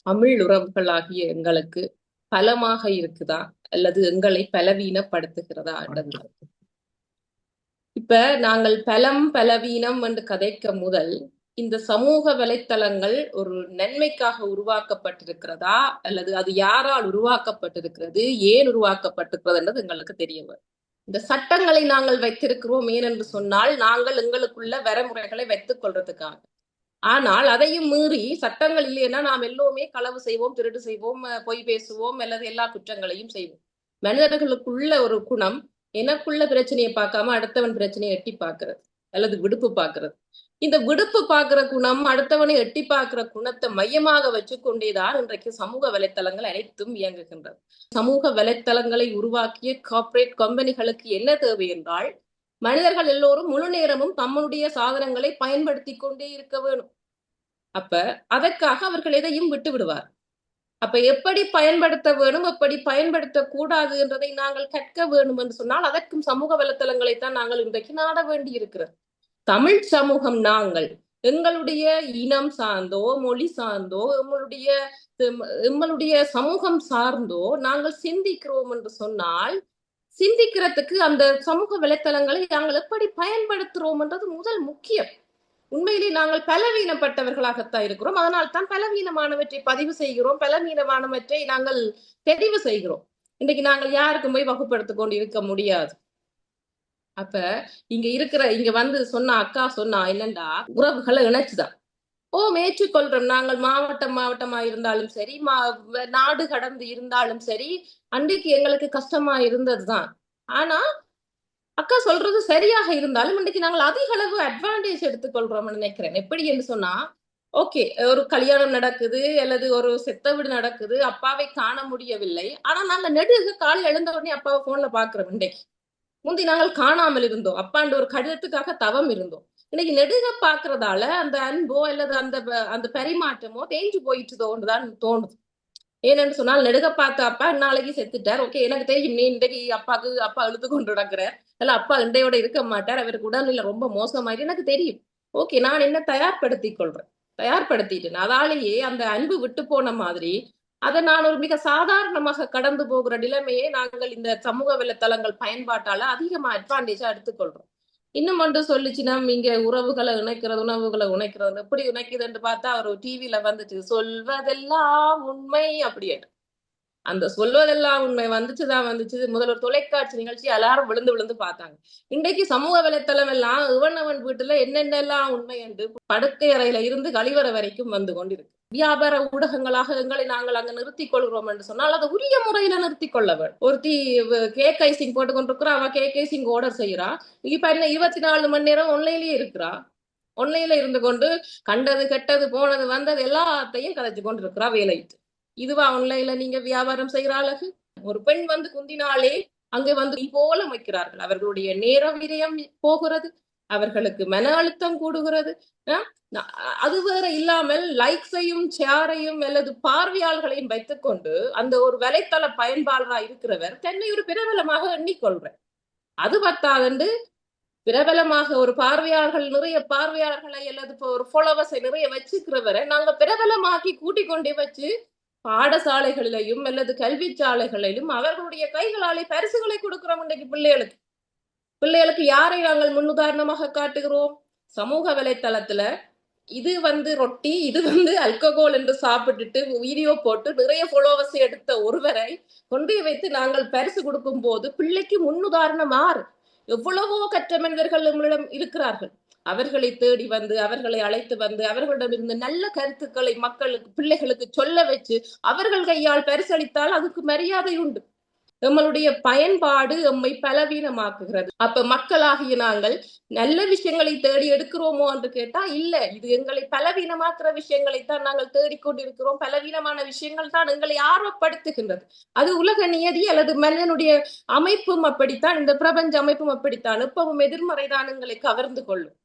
தமிழ் உறவுகளாகிய எங்களுக்கு பலமாக இருக்குதா அல்லது எங்களை பலவீனப்படுத்துகிறதா என்றது. இப்ப நாங்கள் பலவீனம் என்று கதைக்க முதல், இந்த சமூக வலைத்தளங்கள் ஒரு நன்மைக்காக உருவாக்கப்பட்டிருக்கிறதா அல்லது அது யாரால் உருவாக்கப்பட்டிருக்கிறது, ஏன் உருவாக்கப்பட்டிருக்கிறது என்றது எங்களுக்கு தெரிய வரும். இந்த சட்டங்களை நாங்கள் வைத்திருக்கிறோம் ஏனென்று சொன்னால் நாங்கள் எங்களுக்குள்ள வரைமுறைகளை வைத்துக் கொள்றதுக்காக. ஆனால் அதையும் மீறி சட்டங்கள் இல்லைன்னா நாம் எல்லோருமே களவு செய்வோம், திருடு செய்வோம், பொய் பேசுவோம், அல்லது எல்லா குற்றங்களையும் செய்வோம். மனிதர்களுக்குள்ள ஒரு குணம், எனக்குள்ள பிரச்சனையை பார்க்காம அடுத்தவன் பிரச்சனையை எட்டி பார்க்கிறது அல்லது விடுப்பு பார்க்கிறது. இந்த விடுப்பு பார்க்கிற குணம், அடுத்தவனை எட்டி பார்க்கிற குணத்தை மையமாக வச்சு கொண்டேதான் இன்றைக்கு சமூக வலைத்தளங்கள் அனைத்தும் இயங்குகின்றது. சமூக வலைத்தளங்களை உருவாக்கிய கார்ப்பரேட் கம்பெனிகளுக்கு என்ன தேவை என்றால், மனிதர்கள் எல்லோரும் முழு நேரமும் தம்முடைய சாதனங்களை பயன்படுத்தி கொண்டே இருக்க வேணும். அப்ப அதற்காக அவர்கள் எதையும் விட்டு விடுவார். அப்ப எப்படி பயன்படுத்த வேணும், எப்படி பயன்படுத்த கூடாது என்றதை நாங்கள் கற்க வேணும் என்று சொன்னால் அதற்கும் சமூக வலைத்தளங்களைத்தான் நாங்கள் இன்றைக்கு நாட வேண்டி இருக்கிறது. தமிழ் சமூகம் நாங்கள் எங்களுடைய இனம் சார்ந்தோ, மொழி சார்ந்தோ, எங்களுடைய சமூகம் சார்ந்தோ நாங்கள் சிந்திக்கிறோம் என்று சொன்னால், சிந்திக்கிறதுக்கு அந்த சமூக வலைத்தளங்களை நாங்கள் எப்படி பயன்படுத்துறோம் என்றது முதல் முக்கியம். உண்மையிலே நாங்கள் பலவீனப்பட்டவர்களாகத்தான் இருக்கிறோம். அதனால் தான் பலவீனமானவற்றை பதிவு செய்கிறோம், பலவீனமானவற்றை நாங்கள் தெரிவு செய்கிறோம். இன்றைக்கு நாங்கள் யாருக்கும் போய் வகுப்படுத்திக் கொண்டு இருக்க முடியாது. அப்ப இங்க வந்து சொன்ன அக்கா சொன்னா என்னண்டா, உறவுகளை இணைச்சுதான் ஏற்றுக்கொள்றோம். நாங்கள் மாவட்டமா இருந்தாலும் சரி, நாடு கடந்து இருந்தாலும் சரி, அன்றைக்கு எங்களுக்கு கஷ்டமா இருந்ததுதான். ஆனா அக்கா சொல்றது சரியாக இருந்தாலும் இன்றைக்கு நாங்கள் அதிக அளவு அட்வான்டேஜ் எடுத்துக்கொள்றோம்னு நினைக்கிறேன். எப்படி என்று சொன்னா, ஓகே, ஒரு கல்யாணம் நடக்குது அல்லது ஒரு செத்த வீடு நடக்குது, அப்பாவை காண முடியவில்லை, ஆனா நாங்க நெடுக காலை எழுந்த உடனே அப்பாவை போன்ல பாக்குறோம். இன்றைக்கு முந்தி நாங்கள் காணாமல் இருந்தோம், அப்பாண்ட ஒரு கடிதத்துக்காக தவம் இருந்தோம். இன்னைக்கு நெடுக பாக்குறதால அந்த அன்போ அல்லது அந்த பரிமாற்றமோ தேஞ்சு போயிட்டுதோன்னுதான் தோணுது. ஏன்னு சொன்னால், நெடுக பார்த்த அப்பா நாளைக்கு செத்துட்டார், ஓகே எனக்கு தெரியும் நீ இன்றைக்கு அப்பா இழுத்து கொண்டு நடக்கிறார், இல்ல அப்பா இண்டையோட இருக்க மாட்டார், அவருக்கு உடல்நிலை ரொம்ப மோசமாயிட்டு எனக்கு தெரியும். ஓகே, நான் என்ன தயார்படுத்திட்டேன். அதாலேயே அந்த அன்பு விட்டு போன மாதிரி அதை நான் ஒரு மிக சாதாரணமாக கடந்து போகிற நிலைமையை நாங்கள் இந்த சமூக வலைத்தளங்கள் பயன்பாட்டால அதிகமா அட்வான்டேஜா எடுத்துக்கொள்றோம். இன்னும் ஒன்று சொல்லிச்சுன்னா, இங்க உறவுகளை இணைக்கிறது, உணவுகளை இணைக்கிறது எப்படி இணைக்குதுன்னு பார்த்தா, அவர் டிவியில வந்துச்சு, சொல்வதெல்லாம் உண்மை அப்படியே. அந்த சொல்வதெல்லாம் உண்மை வந்துச்சு. முதல்ல ஒரு தொலைக்காட்சி நிகழ்ச்சி எல்லாரும் விழுந்து பார்த்தாங்க. இன்றைக்கு சமூக வலைத்தளம் எல்லாம் இவன் வீட்டுல என்னென்னலாம் உண்மை என்று படுக்கை அறையில இருந்து கழிவறை வரைக்கும் வந்து கொண்டிருக்கு. வியாபார ஊடகங்களாக எங்களை நாங்கள் அங்க நிறுத்திக் கொள்கிறோம் என்று சொன்னால் அதை உரிய முறையில நிறுத்திக் கொள்ள வேண்டும். ஒருத்தி கேக் ஐசிங் போட்டு கொண்டிருக்கிறா, அவ கேக் ஐசிங் ஆர்டர் செய்யறா. இப்ப என்ன 24 மணி நேரம் ஆன்லைன்லயே இருக்கிறா. ஆன்லைன்ல இருந்து கொண்டு கண்டது கெட்டது போனது வந்தது எல்லாத்தையும் கதைச்சு கொண்டு இருக்கிறா வேலைட்டு. இதுவா ஆன்லைன்ல நீங்க வியாபாரம் செய்யற அழகு? ஒரு பெண் வந்து குந்தினாலே அங்கே வந்து போல வைக்கிறார்கள். அவர்களுடைய நேர விரயம் போகிறது, அவர்களுக்கு மன அழுத்தம் கூடுகிறது. அது வேற இல்லாமல் லைக்ஸையும் ஷேரையும் அல்லது பார்வையாளர்களையும் வைத்துக்கொண்டு அந்த ஒரு வலைத்தள பயன்பாளரா இருக்கிறவர் தன்னை ஒரு பிரபலமாக எண்ணிக்கொள்றேன். அது பத்தாதண்டு பிரபலமாக ஒரு பார்வையாளர்கள் நிறைய பார்வையாளர்களை அல்லது ஒரு ஃபாலோவர்ஸை நிறைய வச்சுக்கிறவரை நாங்க பிரபலமாக்கி கூட்டிக் கொண்டே வச்சு பாடசாலைகளிலையும் அல்லது கல்வி சாலைகளிலும் அவர்களுடைய கைகளாலே பரிசுகளை கொடுக்கிறோம். இன்றைக்கு பிள்ளைகளுக்கு யாரை நாங்கள் முன்னுதாரணமாக காட்டுகிறோம்? சமூக வலைத்தளத்துல இது வந்து ரொட்டி, இது வந்து அல்கஹால் என்று சாப்பிட்டுட்டு வீடியோ போட்டு நிறைய ஃபாலோவர்ஸ் எடுத்த ஒருவரை கொண்டு வைத்து நாங்கள் பரிசு கொடுக்கும் போது பிள்ளைக்கு முன்னுதாரணம் ஆறு. எவ்வளவோ கற்ற மனிதர்கள் நம்மளிடம் இருக்கிறார்கள். அவர்களை தேடி வந்து அவர்களை அழைத்து வந்து அவர்களிடமிருந்து நல்ல கருத்துக்களை மக்களுக்கு பிள்ளைகளுக்கு சொல்ல வச்சு அவர்கள் கையால் பரிசளித்தால் அதுக்கு மரியாதை உண்டு. நம்மளுடைய பயன்பாடு நம்மை பலவீனமாக்குகிறது. அப்ப மக்களாகிய நாங்கள் நல்ல விஷயங்களை தேடி எடுக்கிறோமோ என்று கேட்டா இல்ல, இது எங்களை பலவீனமாக்குற விஷயங்களைத்தான் நாங்கள் தேடிக்கொண்டிருக்கிறோம். பலவீனமான விஷயங்கள் தான் எங்களை ஆர்வப்படுத்துகின்றது. அது உலக நியதி அல்லது மனிதனுடைய அமைப்பும் அப்படித்தான், இந்த பிரபஞ்ச அமைப்பும் அப்படித்தான். எப்பவும் எதிர்மறைதான் எங்களை கவர்ந்து கொள்ளும்.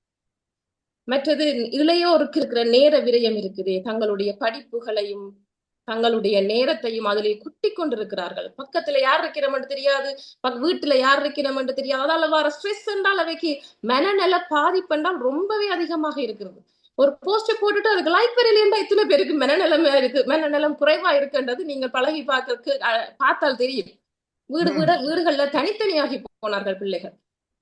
மற்றது இதுலயோ இருக்கிற நேர விரயம் இருக்குதே, தங்களுடைய படிப்புகளையும் தங்களுடைய நேரத்தையும் அதிலே குட்டி கொண்டிருக்கிறார்கள். பக்கத்துல யார் இருக்கிறோம்னு தெரியாது, வீட்டுல யார் இருக்கிறோம்னு தெரியாது. அதால வர ஸ்ட்ரெஸ் என்றால் அவைக்கு மனநல பாதிப்பு என்றால் ரொம்பவே அதிகமாக இருக்கிறது. ஒரு போஸ்டர் போட்டுட்டு அதுக்கு லைக் வரலையா இத்தனை பேருக்கு மனநலமா இருக்கு, மனநலம் குறைவா இருக்குன்றது நீங்க பழகி பார்த்தால் தெரியும். வீடுகள்ல தனித்தனியாகி போனார்கள் பிள்ளைகள்.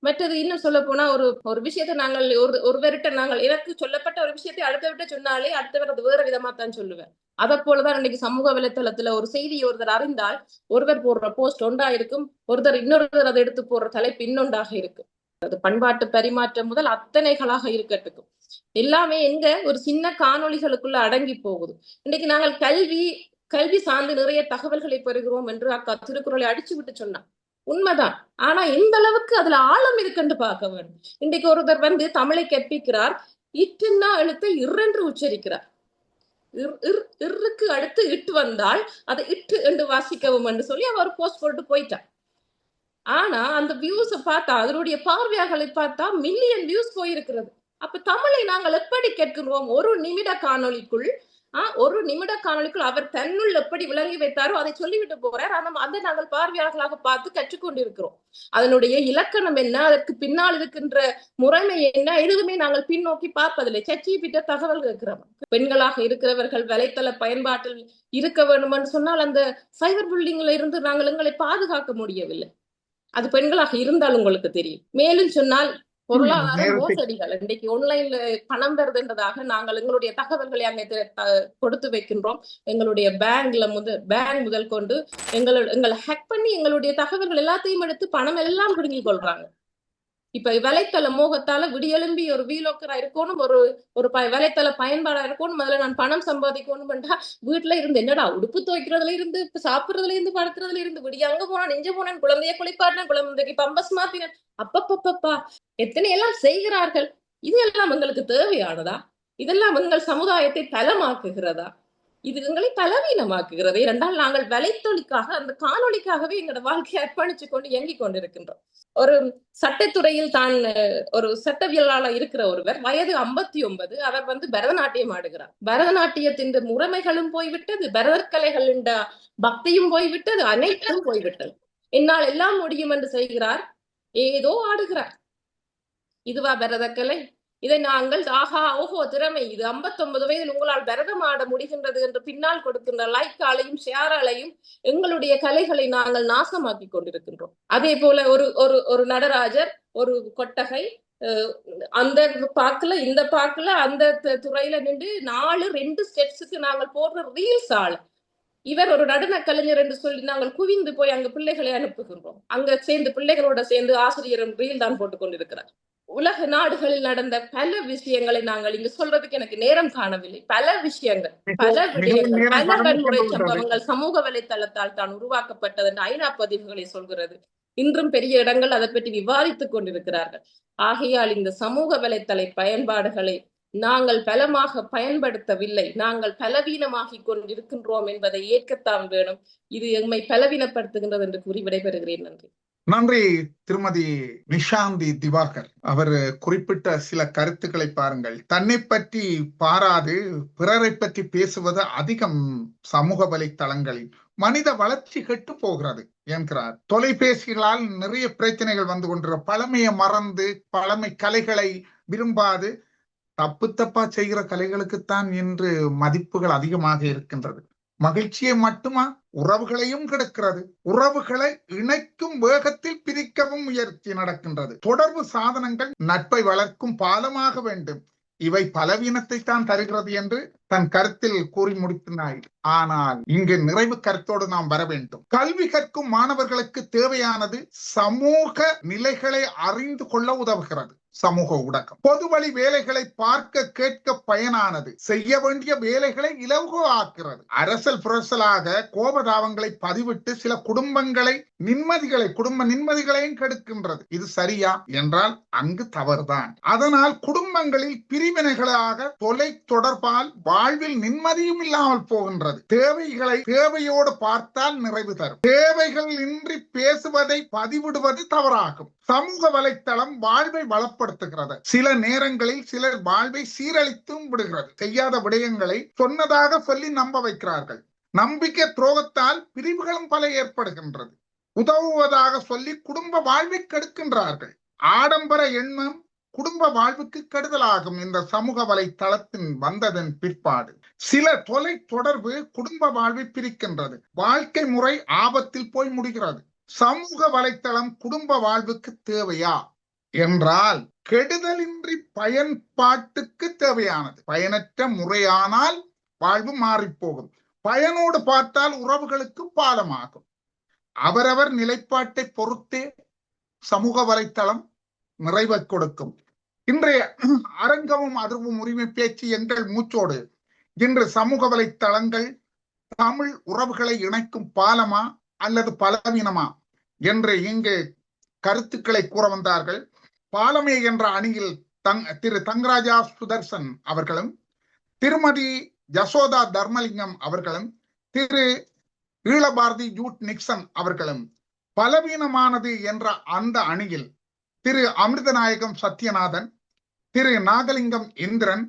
மற்றது இன்னும் சொல்ல போனா ஒரு விஷயத்த நாங்கள் ஒருவர்கிட்ட நாங்கள் எனக்கு சொல்லப்பட்ட ஒரு விஷயத்தை அடுத்தவர்கிட்ட சொன்னாலே அடுத்தவர் அது வேற விதமா தான் சொல்லுவேன். அதை போலதான் இன்னைக்கு சமூக வலைத்தளத்துல ஒரு செய்தியை ஒருத்தர் அறிந்தால் ஒருவர் போடுற போஸ்ட் ஒன்றா இருக்கும், ஒருத்தர் இன்னொருத்தர் அதை எடுத்து போடுற தலைப்பு இன்னொன்றாக இருக்கும். அது பண்பாட்டு பரிமாற்றம் முதல் அத்தனைகளாக இருக்கட்டும் எல்லாமே எங்க ஒரு சின்ன காணொளிகளுக்குள்ள அடங்கி போகுது. இன்னைக்கு நாங்கள் கல்வி சார்ந்து நிறைய தகவல்களை பெறுகிறோம் என்று அக்கா திருக்குறளை அடிச்சு விட்டு சொன்னா உண்மைதான். ஆனா எந்த அளவுக்கு அதுல ஆழம் இருக்குன்னு பார்க்க வேண்டும். இன்றைக்கு ஒருத்தர் வந்து தமிழை கற்பிக்கிறார், இட்டுன்னா எழுத்தை இரென்று உச்சரிக்கிறார். இருக்கு அடுத்து இட்டு வந்தால் அதை இட்டு என்று வாசிக்கவும் என்று சொல்லி அவர் போஸ்ட் போட்டு போயிட்டார். ஆனா அந்த வியூஸை பார்த்தா, அதனுடைய பார்வையாளர்களை பார்த்தா மில்லியன் வியூஸ் போயிருக்கிறது. அப்ப தமிழை நாங்கள் எப்படி கேட்கிறோம்? ஒரு நிமிட காணொளிக்குள் அவர் தன்னுள் எப்படி விளங்கி வைத்தாரோ அதை சொல்லிவிட்டு போறார். அதை நாங்கள் பார்வையாளர்களாக பார்த்து கற்றுக்கொண்டிருக்கிறோம். அதனுடைய இலக்கணம் என்ன, அதற்கு பின்னால் இருக்கின்ற முறைமை என்ன, எதுவுமே நாங்கள் பின்னோக்கி பார்ப்பதில்லை. சர்ச்சையிட்ட தகவல் கேட்கிறோம். பெண்களாக இருக்கிறவர்கள் வலைத்தள பயன்பாட்டில் இருக்க வேண்டும் என்று சொன்னால் அந்த சைபர் புல்லிங்ல இருந்து நாங்கள் எங்களை பாதுகாக்க முடியவில்லை. அது பெண்களாக இருந்தால் உங்களுக்கு தெரியும். மேலும் சொன்னால் பொருளாதார மோசடிகள் இன்றைக்கு ஆன்லைன்ல பணம் வருதுன்றதாக நாங்கள் எங்களுடைய தகவல்களை அங்கே கொடுத்து வைக்கின்றோம். எங்களுடைய பேங்க் முதல் கொண்டு எங்களை ஹேக் பண்ணி எங்களுடைய தகவல்கள் எல்லாத்தையும் எடுத்து பணம் எல்லாம் பிடுங்கிக் கொள்றாங்க. இப்ப வலைத்தள மோகத்தால விடியெலும்பி ஒரு வீலோக்கரா இருக்கணும், ஒரு வலைத்தள பயன்பாடா இருக்கணும், முதல்ல நான் பணம் சம்பாதிக்கணும் என்றா வீட்டுல இருந்து என்னடா உடுப்பு துவைக்கிறதுல இருந்து சாப்பிடுறதுல இருந்து படுக்கிறதுல இருந்து விடிய அங்க போனா நெஞ்ச போனேன், குழந்தைய குளிப்பாட்டினேன், குழந்தைக்கு பம்பஸ் மாத்தினேன், அப்பப்பப்பப்பா எத்தனை எல்லாம் செய்கிறார்கள். இது எல்லாம் எங்களுக்கு தேவையானதா? இதெல்லாம் எங்கள் சமுதாயத்தை தலமாக்குகிறதா? இது எங்களை பலவீனமாக்குகிறது. இரண்டால் நாங்கள் வலைத்தொழிக்காக அந்த காணொலிக்காகவே எங்களோட வாழ்க்கையை அர்ப்பணிச்சு கொண்டு இயங்கிக் கொண்டிருக்கின்றோம். ஒரு சட்டத்துறையில் தான் ஒரு சட்டவியலாளர் இருக்கிற ஒருவர், வயது 59, அவர் வந்து பரதநாட்டியம் ஆடுகிறார். பரதநாட்டியத்தின் முறைமைகளும் போய்விட்டது, பரதக்கலைகளின் பக்தியும் போய்விட்டது, அனைத்தும் போய்விட்டது. என்னால் எல்லாம் முடியும் என்று செய்கிறார், ஏதோ ஆடுகிறார். இதுவா பரதக்கலை? இதை நாங்கள் ஆஹா ஓஹோ திறமை, இது 59 வயதில் உங்களால் பரதம் ஆட முடிகின்றது என்று பின்னால் கொடுக்கின்ற லைக்காலையும் ஷேராலையும் எங்களுடைய கலைகளை நாங்கள் நாசமாக்கி கொண்டிருக்கின்றோம். அதே போல ஒரு நடராஜர், ஒரு கொட்டகை, அந்த பாக்குல இந்த பாக்குல அந்த துறையில நின்று 2 ஸ்டெப்ஸுக்கு நாங்கள் போடுற ரீல்ஸ் ஆள். இவர் ஒரு நடன கலைஞர் என்று சொல்லி நாங்கள் குவிந்து போய் அங்க பிள்ளைகளை அனுப்புகின்றோம். அங்க சேர்ந்து பிள்ளைகளோட சேர்ந்து ஆசிரியரும் ரீல் தான் போட்டுக் கொண்டிருக்கிறார். உலக நாடுகளில் நடந்த பல விஷயங்களை நாங்கள் இங்கு சொல்றதுக்கு எனக்கு நேரம் காணவில்லை. பல விஷயங்கள், பல விடயங்கள், பல வன்முறை சம்பவங்கள் சமூக வலைத்தளத்தால் தான் உருவாக்கப்பட்டது என்று ஐநா பதிவுகளை சொல்கிறது. இன்றும் பெரிய இடங்கள் அதை பற்றி விவாதித்துக் கொண்டிருக்கிறார்கள். ஆகையால் இந்த சமூக வலைத்தள பயன்பாடுகளை நாங்கள் பலமாக பயன்படுத்தவில்லை, நாங்கள் பலவீனமாகிக் கொண்டிருக்கின்றோம் என்பதை ஏற்கத்தான் வேணும். இது எம்மை பலவீனப்படுத்துகின்றது என்று கூறி விடைபெறுகிறேன். நன்றி. நன்றி திருமதி நிஷாந்தி திவாகர். அவர் குறிப்பிட்ட சில கருத்துக்களை பாருங்கள். தன்னை பற்றி பாராது பிறரை பற்றி பேசுவது அதிகம் சமூக வலைத்தளங்களில். மனித வளர்ச்சி கெட்டு போகிறது என்கிறார். தொலைபேசிகளால் நிறைய பிரச்சனைகள் வந்து கொண்டிருக்கிற, பழமையை மறந்து பழமை கலைகளை விரும்பாது தப்பா செய்கிற கலைகளுக்குத்தான் இன்று மதிப்புகள் அதிகமாக இருக்கின்றது. மகிழ்ச்சியை மட்டுமா, உறவுகளையும் கெடுக்கிறது. உறவுகளை இணைக்கும் வேகத்தில் பிரிக்கவும் முயற்சி நடக்கின்றது. தொடர்பு சாதனங்கள் நட்பை வளர்க்கும் பாலமாக வேண்டும், இவை பலவீனத்தை தான் தருகிறது என்று தன் கருத்தில் கூறி முடித்தினாய். ஆனால் இங்கு நிறைவு கருத்தோடு நாம் வர வேண்டும். கல்வி கற்கும் மாணவர்களுக்கு தேவையானது சமூக நிலைகளை அறிந்து கொள்ள உதவுகிறது சமூக ஊடகம். பொது வழி வேலைகளை பார்க்க கேட்க பயனானது, செய்ய வேண்டிய வேலைகளை இலகுவாக்குகிறது. அரசல் புரசலாக கோபதாபங்களை பதிவிட்டு சில குடும்ப நிம்மதிகளையும் கெடுக்கின்றது. இது சரியா என்றால் அங்கு தவறுதான். அதனால் குடும்பங்களில் பிரிவினைகளாக தொலை தொடர்பால் வாழ்வில் நிம்மதியும் இல்லாமல் போகின்றது. தேவையோடு பார்த்தால் நிறைவு தரும். தேவைகள் இன்றி பேசுவதை பதிவிடுவது தவறாகும். சமூக வலைத்தளம் வாழ்வை வளப்படுத்துகிறது. சில நேரங்களில் சிலர் வாழ்வை சீரழித்தும் விடுகிறது. செய்யாத விடயங்களை சொன்னதாக சொல்லி நம்ப வைக்கிறார்கள். நம்பிக்கை துரோகத்தால் பிரிவுகளும் பல ஏற்படுகின்றது. உதவுவதாக சொல்லி குடும்ப வாழ்வை கெடுக்கின்றார்கள். ஆடம்பர எண்ணம் குடும்ப வாழ்வுக்கு கெடுதலாகும். இந்த சமூக வலைத்தளத்தின் வந்ததன் பிற்பாடு சில தொலை தொடர்பு குடும்ப வாழ்வை பிரிக்கின்றது. வாழ்க்கை முறை ஆபத்தில் போய் முடிகிறது. சமூக வலைத்தளம் குடும்ப வாழ்வுக்கு தேவையா என்றால் கெடுதலின்றி பயன்பாட்டுக்கு தேவையானது. பயனற்ற முறையானால் வாழ்வு மாறிப்போகும். பயனோடு பார்த்தால் உறவுகளுக்கு பாலமாகும். அவரவர் நிலைப்பாட்டை பொறுத்தே சமூக வலைத்தளம் நிறைவை கொடுக்கும். இன்றைய அரங்கமும் அதிர்வும் உரிமை பேச்சு எங்கள் மூச்சோடு. இன்று சமூக வலைத்தளங்கள் தமிழ் உறவுகளை இணைக்கும் பாலமா அல்லது பலவீனமா என்று இங்கு கருத்துக்களை கூற வந்தார்கள். பாலமே என்ற அணியில் திரு தங்கராஜா சுதர்சன் அவர்களும், திருமதி யசோதா தர்மலிங்கம் அவர்களும், திரு ஈழபாரதி ஜூட் நிக்சன் அவர்களும், பலவீனமானது என்ற அந்த அணியில் திரு அமிர்தநாயகம் சத்யநாதன், திரு நாகலிங்கம் இந்திரன்,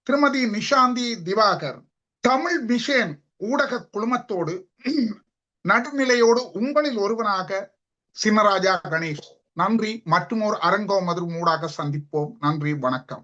திருமதி நிஷாந்தி திவாகர், தமிழ் மிஷன் ஊடக குழுமத்தோடு நடுநிலையோடு உங்களில் ஒருவனாக சின்னராஜா கணேஷ். நன்றி. மற்றும் ஒரு அரங்கோ மதுரை ஊடாக சந்திப்போம். நன்றி, வணக்கம்.